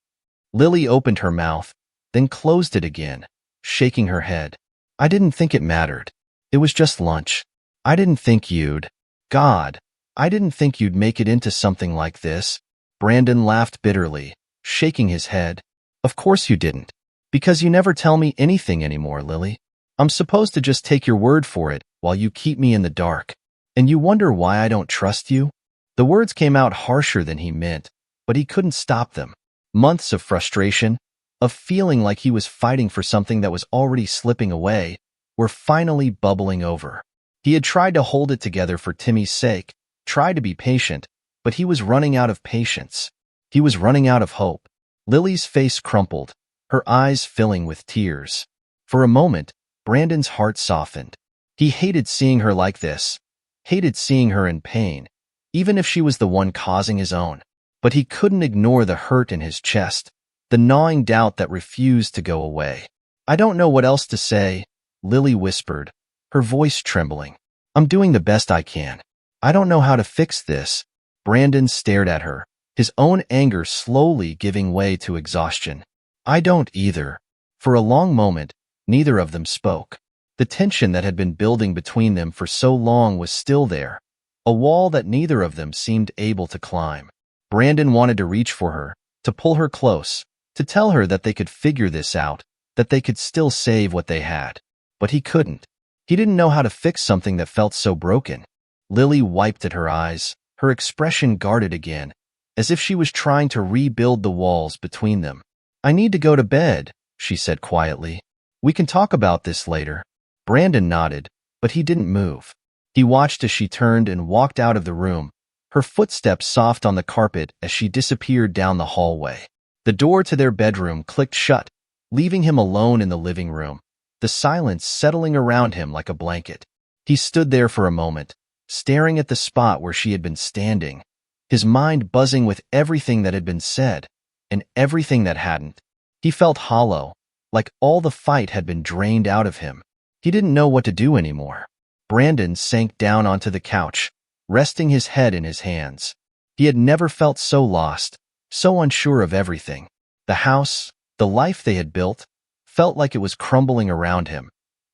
Lily opened her mouth, then closed it again, shaking her head. "I didn't think it mattered. It was just lunch. I didn't think you'd... God, I didn't think you'd make it into something like this." Brandon laughed bitterly, shaking his head. "Of course you didn't. Because you never tell me anything anymore, Lily. I'm supposed to just take your word for it while you keep me in the dark. And you wonder why I don't trust you?" The words came out harsher than he meant, but he couldn't stop them. Months of frustration, of feeling like he was fighting for something that was already slipping away, were finally bubbling over. He had tried to hold it together for Timmy's sake, tried to be patient, but he was running out of patience. He was running out of hope. Lily's face crumpled, her eyes filling with tears. For a moment, Brandon's heart softened. He hated seeing her like this, hated seeing her in pain, even if she was the one causing his own. But he couldn't ignore the hurt in his chest, the gnawing doubt that refused to go away. "I don't know what else to say," Lily whispered, her voice trembling. "I'm doing the best I can. I don't know how to fix this." Brandon stared at her, his own anger slowly giving way to exhaustion. "I don't either." For a long moment, neither of them spoke. The tension that had been building between them for so long was still there, a wall that neither of them seemed able to climb. Brandon wanted to reach for her, to pull her close, to tell her that they could figure this out, that they could still save what they had. But he couldn't. He didn't know how to fix something that felt so broken. Lily wiped at her eyes, her expression guarded again, as if she was trying to rebuild the walls between them. "I need to go to bed," she said quietly. "We can talk about this later." Brandon nodded, but he didn't move. He watched as she turned and walked out of the room, her footsteps soft on the carpet as she disappeared down the hallway. The door to their bedroom clicked shut, leaving him alone in the living room, the silence settling around him like a blanket. He stood there for a moment, staring at the spot where she had been standing, his mind buzzing with everything that had been said and everything that hadn't. He felt hollow, like all the fight had been drained out of him. He didn't know what to do anymore. Brandon sank down onto the couch, resting his head in his hands. He had never felt so lost, so unsure of everything. The house, the life they had built, felt like it was crumbling around him,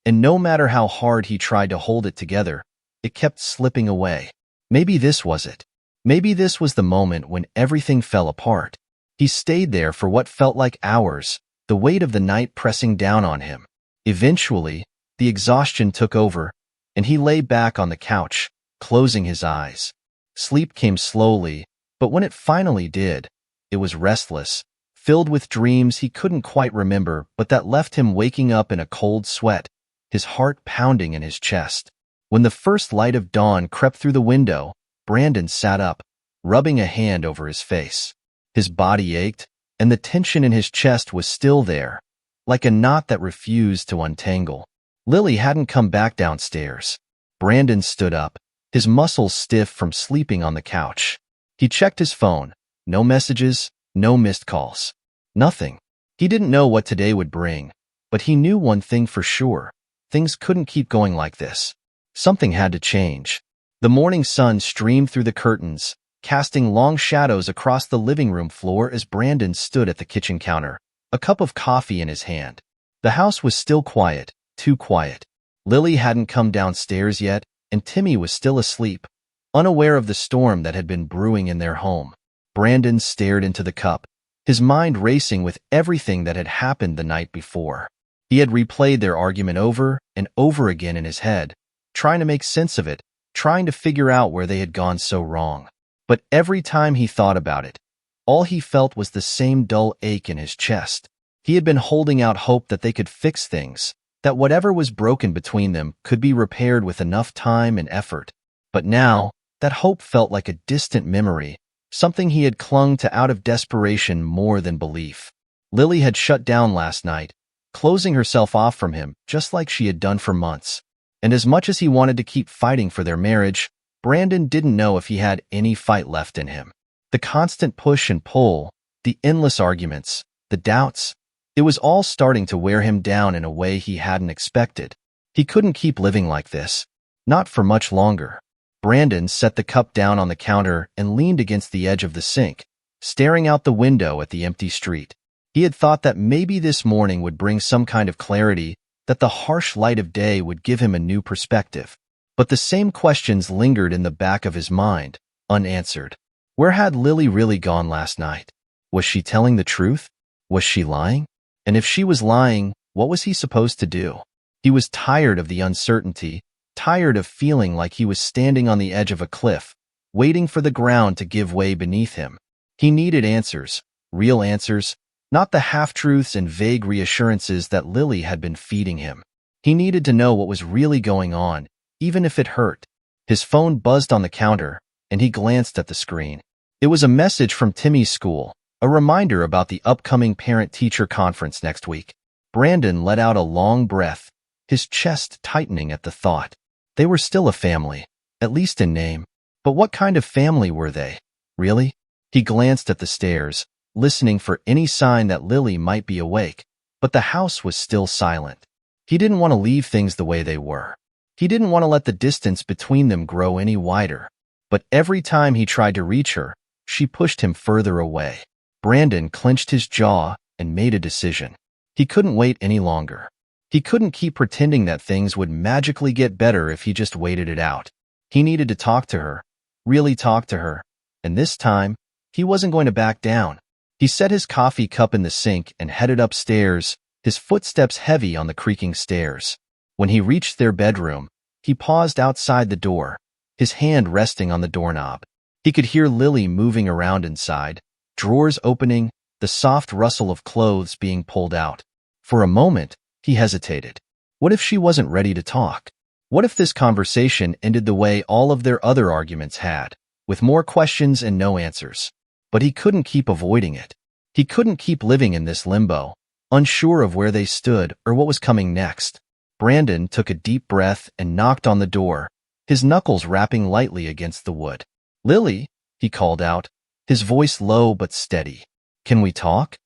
and no matter how hard he tried to hold it together, it kept slipping away. Maybe this was it. Maybe this was the moment when everything fell apart. He stayed there for what felt like hours, the weight of the night pressing down on him. Eventually, the exhaustion took over, and he lay back on the couch, closing his eyes. Sleep came slowly, but when it finally did, it was restless, filled with dreams he couldn't quite remember but that left him waking up in a cold sweat, his heart pounding in his chest. When the first light of dawn crept through the window, Brandon sat up, rubbing a hand over his face. His body ached, and the tension in his chest was still there, like a knot that refused to untangle. Lily hadn't come back downstairs. Brandon stood up, his muscles stiff from sleeping on the couch. He checked his phone. No messages, no missed calls. Nothing. He didn't know what today would bring, but he knew one thing for sure. Things couldn't keep going like this. Something had to change. The morning sun streamed through the curtains, casting long shadows across the living room floor as Brandon stood at the kitchen counter, a cup of coffee in his hand. The house was still quiet, too quiet. Lily hadn't come downstairs yet, and Timmy was still asleep, unaware of the storm that had been brewing in their home. Brandon stared into the cup, his mind racing with everything that had happened the night before. He had replayed their argument over and over again in his head, trying to make sense of it, trying to figure out where they had gone so wrong. But every time he thought about it, all he felt was the same dull ache in his chest. He had been holding out hope that they could fix things, that whatever was broken between them could be repaired with enough time and effort. But now, that hope felt like a distant memory, something he had clung to out of desperation more than belief. Lily had shut down last night, closing herself off from him just like she had done for months. And as much as he wanted to keep fighting for their marriage, Brandon didn't know if he had any fight left in him. The constant push and pull, the endless arguments, the doubts, it was all starting to wear him down in a way he hadn't expected. He couldn't keep living like this. Not for much longer. Brandon set the cup down on the counter and leaned against the edge of the sink, staring out the window at the empty street. He had thought that maybe this morning would bring some kind of clarity, that the harsh light of day would give him a new perspective. But the same questions lingered in the back of his mind, unanswered. Where had Lily really gone last night? Was she telling the truth? Was she lying? And if she was lying, what was he supposed to do? He was tired of the uncertainty, tired of feeling like he was standing on the edge of a cliff, waiting for the ground to give way beneath him. He needed answers, real answers, not the half-truths and vague reassurances that Lily had been feeding him. He needed to know what was really going on, even if it hurt. His phone buzzed on the counter, and he glanced at the screen. It was a message from Timmy's school, a reminder about the upcoming parent-teacher conference next week. Brandon let out a long breath, his chest tightening at the thought. They were still a family, at least in name. But what kind of family were they? Really? He glanced at the stairs, listening for any sign that Lily might be awake, but the house was still silent. He didn't want to leave things the way they were. He didn't want to let the distance between them grow any wider. But every time he tried to reach her, she pushed him further away. Brandon clenched his jaw and made a decision. He couldn't wait any longer. He couldn't keep pretending that things would magically get better if he just waited it out. He needed to talk to her, really talk to her, and this time, he wasn't going to back down. He set his coffee cup in the sink and headed upstairs, his footsteps heavy on the creaking stairs. When he reached their bedroom, he paused outside the door, his hand resting on the doorknob. He could hear Lily moving around inside, drawers opening, the soft rustle of clothes being pulled out. For a moment, he hesitated. What if she wasn't ready to talk? What if this conversation ended the way all of their other arguments had, with more questions and no answers? But he couldn't keep avoiding it. He couldn't keep living in this limbo, unsure of where they stood or what was coming next. Brandon took a deep breath and knocked on the door, his knuckles rapping lightly against the wood. "Lily," he called out, his voice low but steady. "Can we talk?"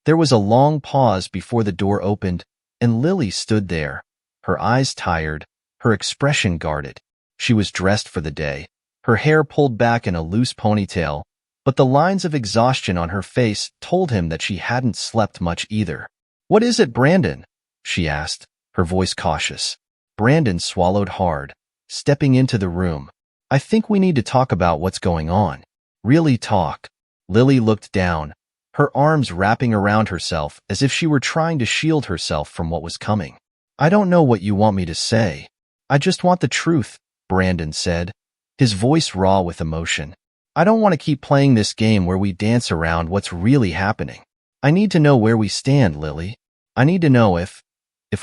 There was a long pause before the door opened, and Lily stood there, her eyes tired, her expression guarded. She was dressed for the day, her hair pulled back in a loose ponytail, but the lines of exhaustion on her face told him that she hadn't slept much either. "What is it, Brandon?" she asked, her voice cautious. Brandon swallowed hard, stepping into the room. "I think we need to talk about what's going on. Really talk." Lily looked down, her arms wrapping around herself as if she were trying to shield herself from what was coming. I don't know what you want me to say. I just want the truth, Brandon said, his voice raw with emotion. I don't want to keep playing this game where we dance around what's really happening. I need to know where we stand, Lily. I need to know if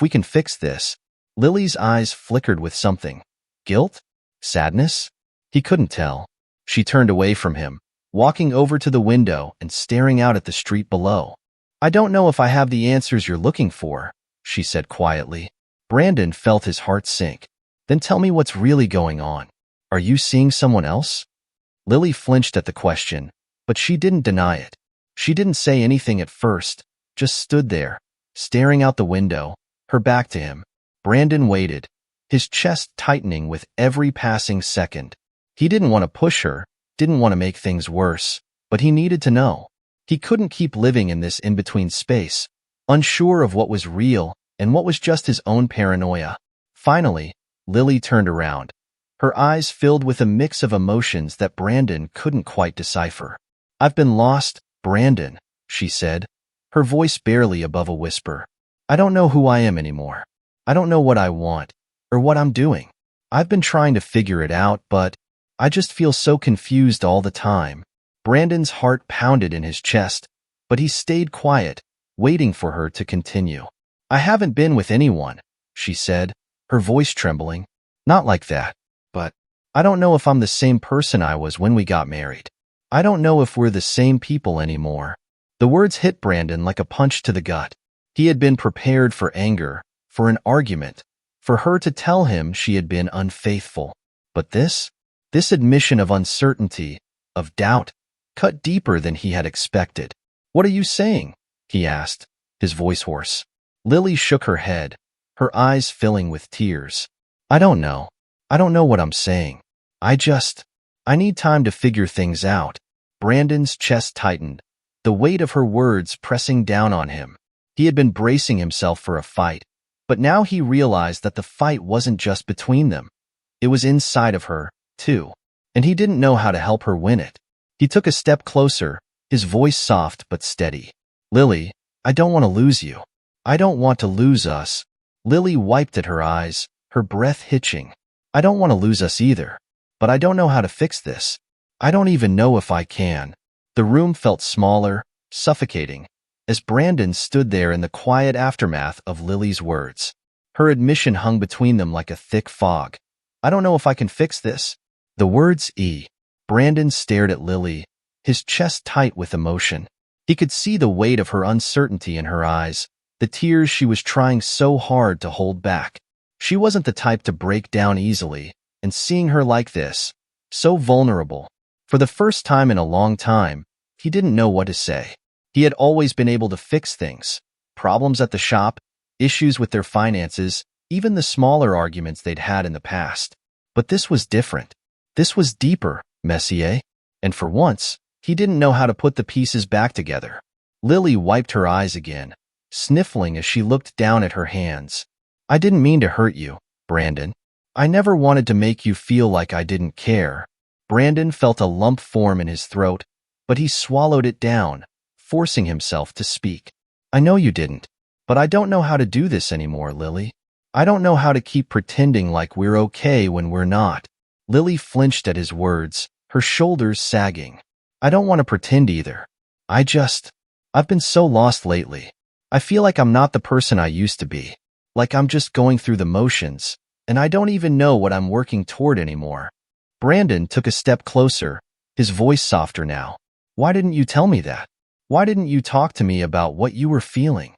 we can fix this. Lily's eyes flickered with something. Guilt? Sadness? He couldn't tell. She turned away from him, walking over to the window and staring out at the street below. I don't know if I have the answers you're looking for, she said quietly. Brandon felt his heart sink. Then tell me what's really going on. Are you seeing someone else? Lily flinched at the question, but she didn't deny it. She didn't say anything at first, just stood there, staring out the window, her back to him. Brandon waited, his chest tightening with every passing second. He didn't want to push her, didn't want to make things worse, but he needed to know. He couldn't keep living in this in-between space, unsure of what was real and what was just his own paranoia. Finally, Lily turned around, her eyes filled with a mix of emotions that Brandon couldn't quite decipher. I've been lost, Brandon, she said, her voice barely above a whisper. I don't know who I am anymore. I don't know what I want, or what I'm doing. I've been trying to figure it out, but I just feel so confused all the time. Brandon's heart pounded in his chest, but he stayed quiet, waiting for her to continue. I haven't been with anyone, she said, her voice trembling. Not like that, but I don't know if I'm the same person I was when we got married. I don't know if we're the same people anymore. The words hit Brandon like a punch to the gut. He had been prepared for anger, for an argument, for her to tell him she had been unfaithful. But this admission of uncertainty, of doubt, cut deeper than he had expected. What are you saying? He asked, his voice hoarse. Lily shook her head, her eyes filling with tears. I don't know. I don't know what I'm saying. I need time to figure things out. Brandon's chest tightened, the weight of her words pressing down on him. He had been bracing himself for a fight, but now he realized that the fight wasn't just between them. It was inside of her, too, and he didn't know how to help her win it. He took a step closer, his voice soft but steady. Lily, I don't want to lose you. I don't want to lose us. Lily wiped at her eyes, her breath hitching. I don't want to lose us either, but I don't know how to fix this. I don't even know if I can. The room felt smaller, suffocating, as Brandon stood there in the quiet aftermath of Lily's words. Her admission hung between them like a thick fog. I don't know if I can fix this. The words Brandon stared at Lily, his chest tight with emotion. He could see the weight of her uncertainty in her eyes, the tears she was trying so hard to hold back. She wasn't the type to break down easily, and seeing her like this, so vulnerable, for the first time in a long time, he didn't know what to say. He had always been able to fix things, problems at the shop, issues with their finances, even the smaller arguments they'd had in the past. But this was different. This was deeper, Messier, and for once, he didn't know how to put the pieces back together. Lily wiped her eyes again, sniffling as she looked down at her hands. I didn't mean to hurt you, Brandon. I never wanted to make you feel like I didn't care. Brandon felt a lump form in his throat, but he swallowed it down, forcing himself to speak. I know you didn't, but I don't know how to do this anymore, Lily. I don't know how to keep pretending like we're okay when we're not. Lily flinched at his words, her shoulders sagging. I don't want to pretend either. I've been so lost lately. I feel like I'm not the person I used to be. Like I'm just going through the motions, and I don't even know what I'm working toward anymore. Brandon took a step closer, his voice softer now. Why didn't you tell me that? Why didn't you talk to me about what you were feeling?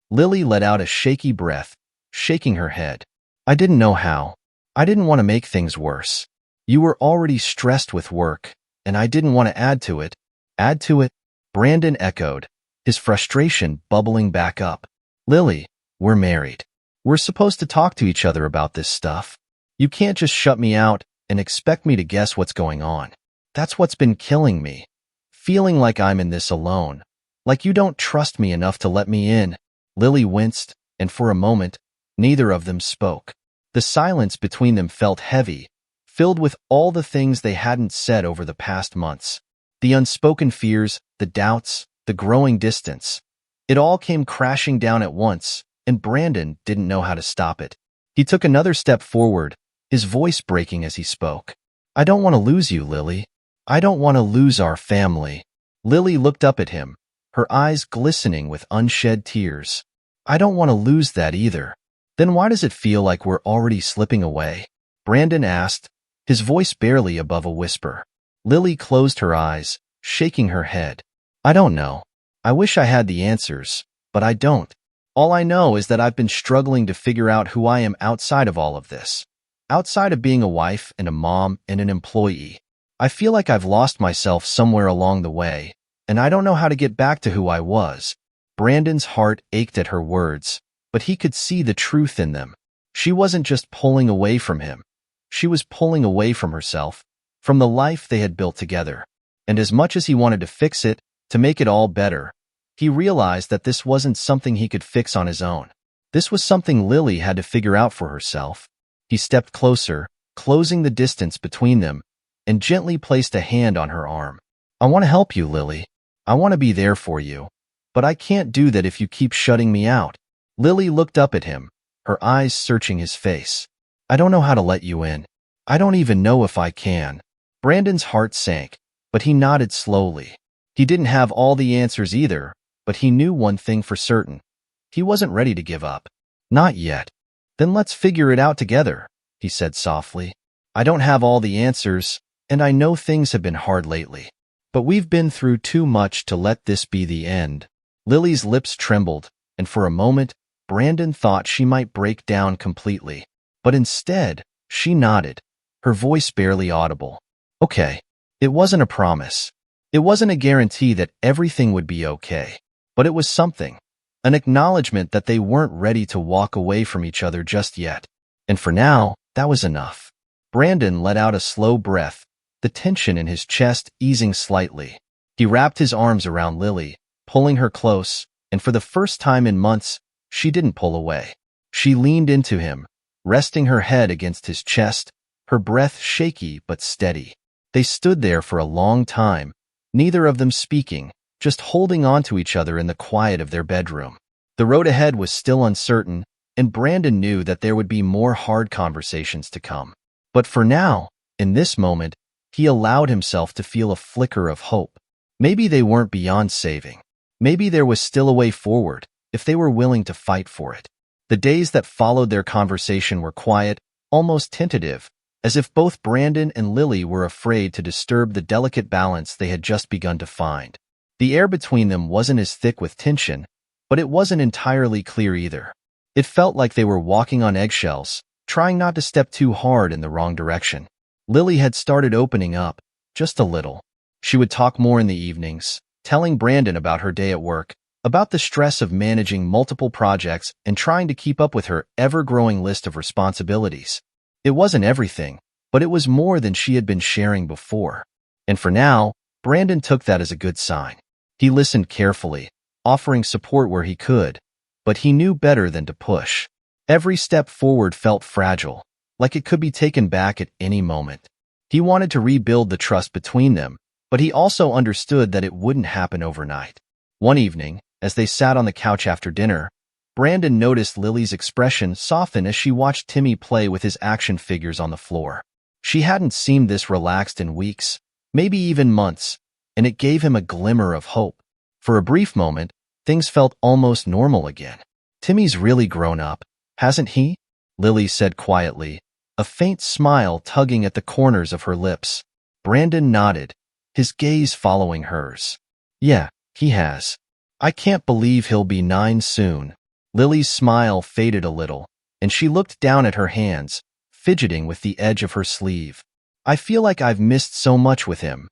Lily let out a shaky breath, shaking her head. I didn't know how. I didn't want to make things worse. You were already stressed with work, and I didn't want to add to it. Add to it? Brandon echoed, his frustration bubbling back up. Lily, we're married. We're supposed to talk to each other about this stuff. You can't just shut me out and expect me to guess what's going on. That's what's been killing me. Feeling like I'm in this alone. Like you don't trust me enough to let me in. Lily winced, and for a moment, neither of them spoke. The silence between them felt heavy, filled with all the things they hadn't said over the past months. The unspoken fears, the doubts, the the growing distance. It all came crashing down at once, and Brandon didn't know how to stop it. He took another step forward, his voice breaking as he spoke. I don't want to lose you, Lily. I don't want to lose our family. Lily looked up at him, her eyes glistening with unshed tears. I don't want to lose that either. Then why does it feel like we're already slipping away? Brandon asked, his voice barely above a whisper. Lily closed her eyes, shaking her head. I don't know. I wish I had the answers, but I don't. All I know is that I've been struggling to figure out who I am outside of all of this. Outside of being a wife and a mom and an employee. I feel like I've lost myself somewhere along the way, and I don't know how to get back to who I was. Brandon's heart ached at her words, but he could see the truth in them. She wasn't just pulling away from him. She was pulling away from herself, from the life they had built together. And as much as he wanted to fix it, to make it all better, he realized that this wasn't something he could fix on his own. This was something Lily had to figure out for herself. He stepped closer, closing the distance between them, and gently placed a hand on her arm. I want to help you, Lily. I want to be there for you. But I can't do that if you keep shutting me out. Lily looked up at him, her eyes searching his face. I don't know how to let you in. I don't even know if I can. Brandon's heart sank, but he nodded slowly. He didn't have all the answers either, but he knew one thing for certain. He wasn't ready to give up. Not yet. Then let's figure it out together, he said softly. I don't have all the answers, and I know things have been hard lately. But we've been through too much to let this be the end. Lily's lips trembled, and for a moment, Brandon thought she might break down completely. But instead, she nodded, her voice barely audible. Okay. It wasn't a promise. It wasn't a guarantee that everything would be okay. But it was something. An acknowledgement that they weren't ready to walk away from each other just yet. And for now, that was enough. Brandon let out a slow breath, the tension in his chest easing slightly. He wrapped his arms around Lily, pulling her close, and for the first time in months, she didn't pull away. She leaned into him, resting her head against his chest, her breath shaky but steady. They stood there for a long time, neither of them speaking, just holding on to each other in the quiet of their bedroom. The road ahead was still uncertain, and Brandon knew that there would be more hard conversations to come. But for now, in this moment, he allowed himself to feel a flicker of hope. Maybe they weren't beyond saving. Maybe there was still a way forward, if they were willing to fight for it. The days that followed their conversation were quiet, almost tentative, as if both Brandon and Lily were afraid to disturb the delicate balance they had just begun to find. The air between them wasn't as thick with tension, but it wasn't entirely clear either. It felt like they were walking on eggshells, trying not to step too hard in the wrong direction. Lily had started opening up, just a little. She would talk more in the evenings, telling Brandon about her day at work, about the stress of managing multiple projects and trying to keep up with her ever-growing list of responsibilities. It wasn't everything, but it was more than she had been sharing before. And for now, Brandon took that as a good sign. He listened carefully, offering support where he could, but he knew better than to push. Every step forward felt fragile, like it could be taken back at any moment. He wanted to rebuild the trust between them, but he also understood that it wouldn't happen overnight. One evening, as they sat on the couch after dinner, Brandon noticed Lily's expression soften as she watched Timmy play with his action figures on the floor. She hadn't seemed this relaxed in weeks, maybe even months, and it gave him a glimmer of hope. For a brief moment, things felt almost normal again. Timmy's really grown up, hasn't he? Lily said quietly, a faint smile tugging at the corners of her lips. Brandon nodded, his gaze following hers. Yeah, he has. I can't believe he'll be 9 soon. Lily's smile faded a little, and she looked down at her hands, fidgeting with the edge of her sleeve. I feel like I've missed so much with him.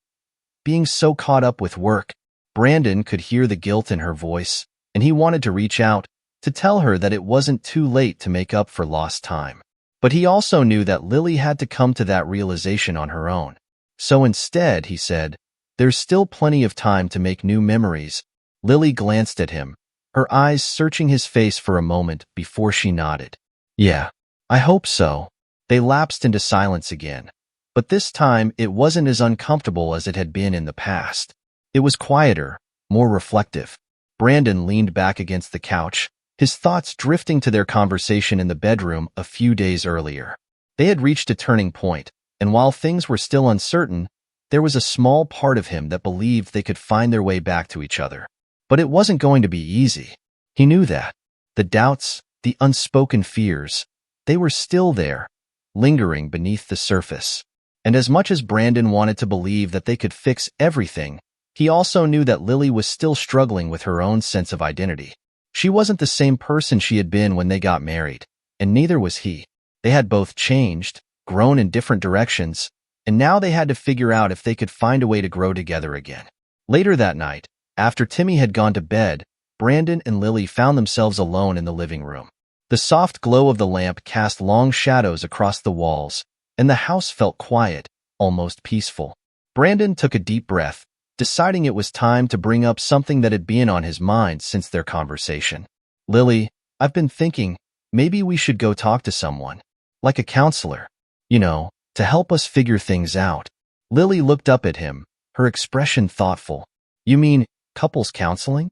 Being so caught up with work. Brandon could hear the guilt in her voice, and he wanted to reach out, to tell her that it wasn't too late to make up for lost time. But he also knew that Lily had to come to that realization on her own. So instead, he said, there's still plenty of time to make new memories. Lily glanced at him, her eyes searching his face for a moment before she nodded. Yeah, I hope so. They lapsed into silence again. But this time, it wasn't as uncomfortable as it had been in the past. It was quieter, more reflective. Brandon leaned back against the couch, his thoughts drifting to their conversation in the bedroom a few days earlier. They had reached a turning point, and while things were still uncertain, there was a small part of him that believed they could find their way back to each other. But it wasn't going to be easy. He knew that. The doubts, the unspoken fears, they were still there, lingering beneath the surface. And as much as Brandon wanted to believe that they could fix everything, he also knew that Lily was still struggling with her own sense of identity. She wasn't the same person she had been when they got married, and neither was he. They had both changed, grown in different directions, and now they had to figure out if they could find a way to grow together again. Later that night, after Timmy had gone to bed, Brandon and Lily found themselves alone in the living room. The soft glow of the lamp cast long shadows across the walls, and the house felt quiet, almost peaceful. Brandon took a deep breath, deciding it was time to bring up something that had been on his mind since their conversation. "Lily, I've been thinking, maybe we should go talk to someone. Like a counselor. To help us figure things out." Lily looked up at him, her expression thoughtful. "You mean couples counseling?"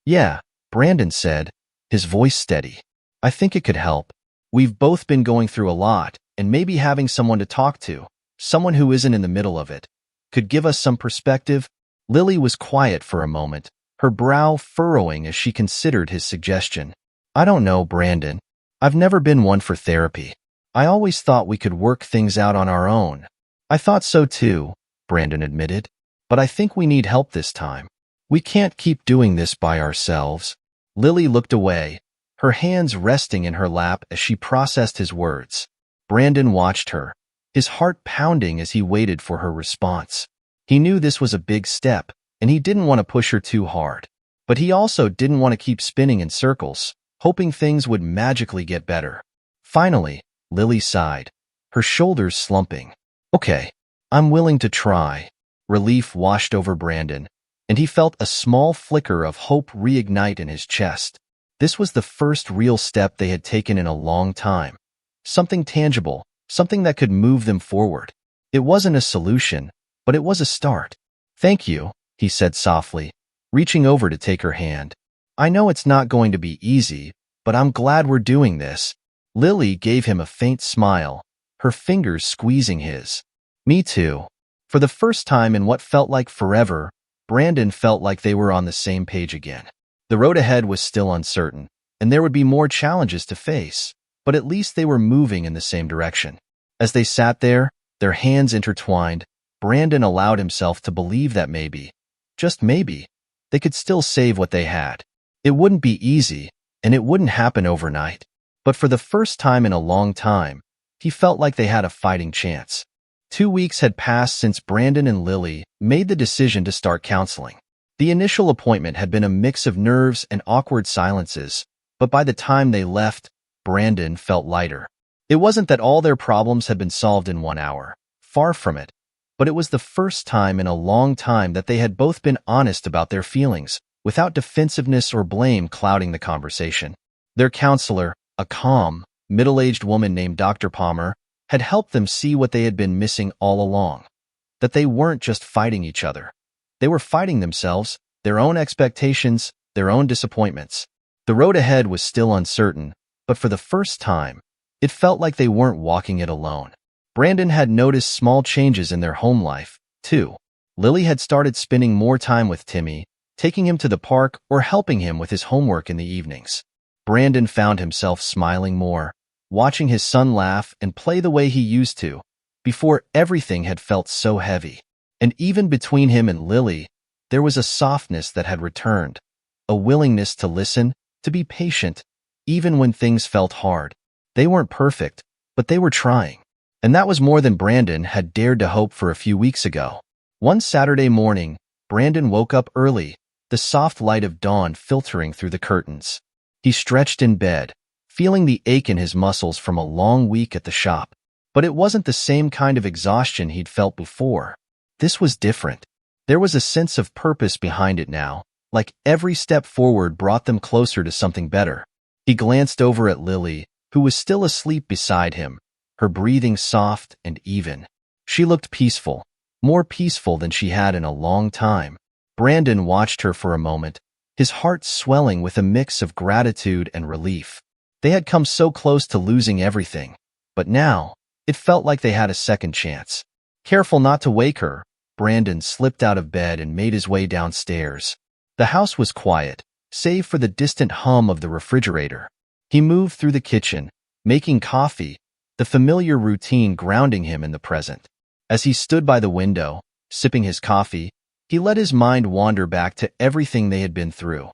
"Yeah," Brandon said, his voice steady. "I think it could help. We've both been going through a lot, and maybe having someone to talk to, someone who isn't in the middle of it, could give us some perspective." Lily was quiet for a moment, her brow furrowing as she considered his suggestion. "I don't know, Brandon. I've never been one for therapy. I always thought we could work things out on our own." "I thought so too," Brandon admitted. "But I think we need help this time. We can't keep doing this by ourselves." Lily looked away, her hands resting in her lap as she processed his words. Brandon watched her, his heart pounding as he waited for her response. He knew this was a big step, and he didn't want to push her too hard. But he also didn't want to keep spinning in circles, hoping things would magically get better. Finally, Lily sighed, her shoulders slumping. "Okay, I'm willing to try." Relief washed over Brandon, and he felt a small flicker of hope reignite in his chest. This was the first real step they had taken in a long time. Something tangible, something that could move them forward. It wasn't a solution, but it was a start. "Thank you," he said softly, reaching over to take her hand. "I know it's not going to be easy, but I'm glad we're doing this." Lily gave him a faint smile, her fingers squeezing his. "Me too." For the first time in what felt like forever, Brandon felt like they were on the same page again. The road ahead was still uncertain, and there would be more challenges to face, but at least they were moving in the same direction. As they sat there, their hands intertwined, Brandon allowed himself to believe that maybe, just maybe, they could still save what they had. It wouldn't be easy, and it wouldn't happen overnight. But for the first time in a long time, he felt like they had a fighting chance. 2 weeks had passed since Brandon and Lily made the decision to start counseling. The initial appointment had been a mix of nerves and awkward silences, but by the time they left, Brandon felt lighter. It wasn't that all their problems had been solved in 1 hour. Far from it. But it was the first time in a long time that they had both been honest about their feelings, without defensiveness or blame clouding the conversation. Their counselor, a calm, middle-aged woman named Dr. Palmer, had helped them see what they had been missing all along. That they weren't just fighting each other. They were fighting themselves, their own expectations, their own disappointments. The road ahead was still uncertain, but for the first time, it felt like they weren't walking it alone. Brandon had noticed small changes in their home life, too. Lily had started spending more time with Timmy, taking him to the park or helping him with his homework in the evenings. Brandon found himself smiling more, watching his son laugh and play the way he used to, before everything had felt so heavy. And even between him and Lily, there was a softness that had returned, a willingness to listen, to be patient, even when things felt hard. They weren't perfect, but they were trying. And that was more than Brandon had dared to hope for a few weeks ago. One Saturday morning, Brandon woke up early, the soft light of dawn filtering through the curtains. He stretched in bed, feeling the ache in his muscles from a long week at the shop. But it wasn't the same kind of exhaustion he'd felt before. This was different. There was a sense of purpose behind it now, like every step forward brought them closer to something better. He glanced over at Lily, who was still asleep beside him, her breathing soft and even. She looked peaceful, more peaceful than she had in a long time. Brandon watched her for a moment, his heart swelling with a mix of gratitude and relief. They had come so close to losing everything, but now it felt like they had a second chance. Careful not to wake her, Brandon slipped out of bed and made his way downstairs. The house was quiet, save for the distant hum of the refrigerator. He moved through the kitchen, making coffee, the familiar routine grounding him in the present. As he stood by the window, sipping his coffee, he let his mind wander back to everything they had been through.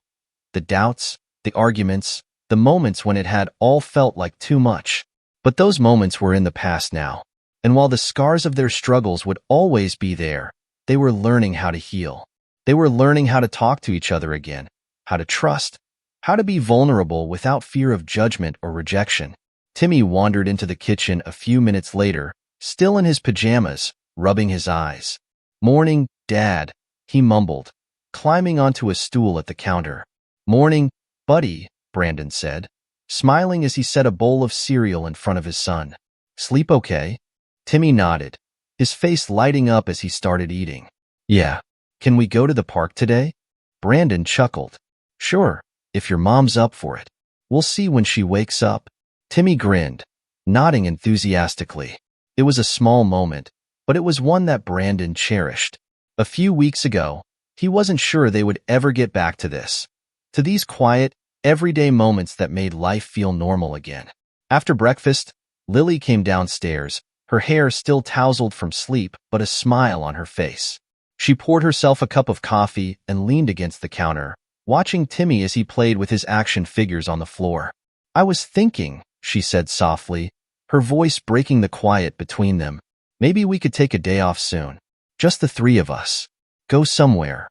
The doubts, the arguments, the moments when it had all felt like too much. But those moments were in the past now. And while the scars of their struggles would always be there, they were learning how to heal. They were learning how to talk to each other again, how to trust, how to be vulnerable without fear of judgment or rejection. Timmy wandered into the kitchen a few minutes later, still in his pajamas, rubbing his eyes. "Morning, Dad," he mumbled, climbing onto a stool at the counter. "Morning, buddy," Brandon said, smiling as he set a bowl of cereal in front of his son. "Sleep okay?" Timmy nodded, his face lighting up as he started eating. "Yeah. Can we go to the park today?" Brandon chuckled. "Sure, if your mom's up for it. We'll see when she wakes up." Timmy grinned, nodding enthusiastically. It was a small moment, but it was one that Brandon cherished. A few weeks ago, he wasn't sure they would ever get back to this, to these quiet, everyday moments that made life feel normal again. After breakfast, Lily came downstairs, her hair still tousled from sleep but a smile on her face. She poured herself a cup of coffee and leaned against the counter, watching Timmy as he played with his action figures on the floor. "I was thinking," she said softly, her voice breaking the quiet between them, "maybe we could take a day off soon. Just the three of us. Go somewhere.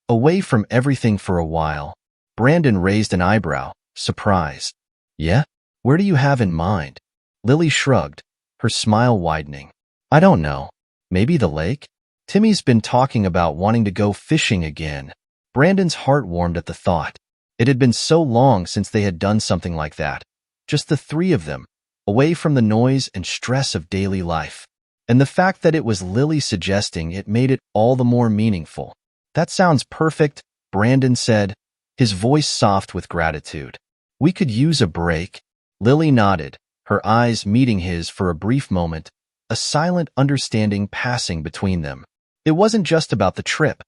Away from everything for a while." Brandon raised an eyebrow, surprised. "Yeah? Where do you have in mind?" Lily shrugged, her smile widening. "I don't know. Maybe the lake?" Timmy's been talking about wanting to go fishing again. Brandon's heart warmed at the thought. It had been so long since they had done something like that. Just the three of them, away from the noise and stress of daily life. And the fact that it was Lily suggesting it made it all the more meaningful. "That sounds perfect," Brandon said, his voice soft with gratitude. "We could use a break." Lily nodded, her eyes meeting his for a brief moment, a silent understanding passing between them. It wasn't just about the trip.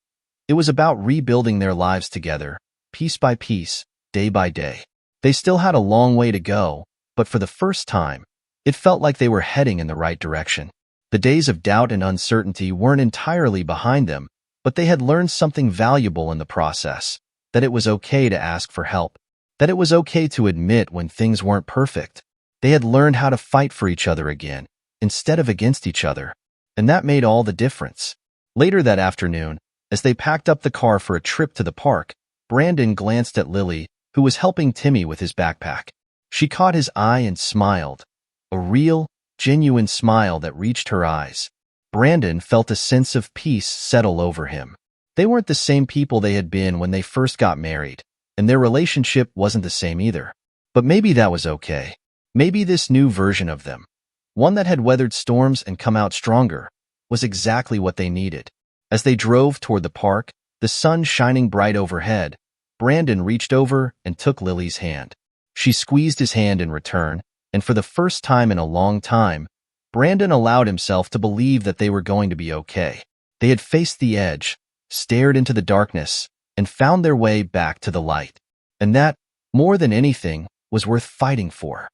It was about rebuilding their lives together, piece by piece, day by day. They still had a long way to go, but for the first time, it felt like they were heading in the right direction. The days of doubt and uncertainty weren't entirely behind them, but they had learned something valuable in the process, that it was okay to ask for help, that it was okay to admit when things weren't perfect. They had learned how to fight for each other again, instead of against each other, and that made all the difference. Later that afternoon, as they packed up the car for a trip to the park, Brandon glanced at Lily, who was helping Timmy with his backpack. She caught his eye and smiled, a real, genuine smile that reached her eyes. Brandon felt a sense of peace settle over him. They weren't the same people they had been when they first got married, and their relationship wasn't the same either. But maybe that was okay. Maybe this new version of them, one that had weathered storms and come out stronger, was exactly what they needed. As they drove toward the park, the sun shining bright overhead, Brandon reached over and took Lily's hand. She squeezed his hand in return, and for the first time in a long time, Brandon allowed himself to believe that they were going to be okay. They had faced the edge, stared into the darkness, and found their way back to the light. And that, more than anything, was worth fighting for.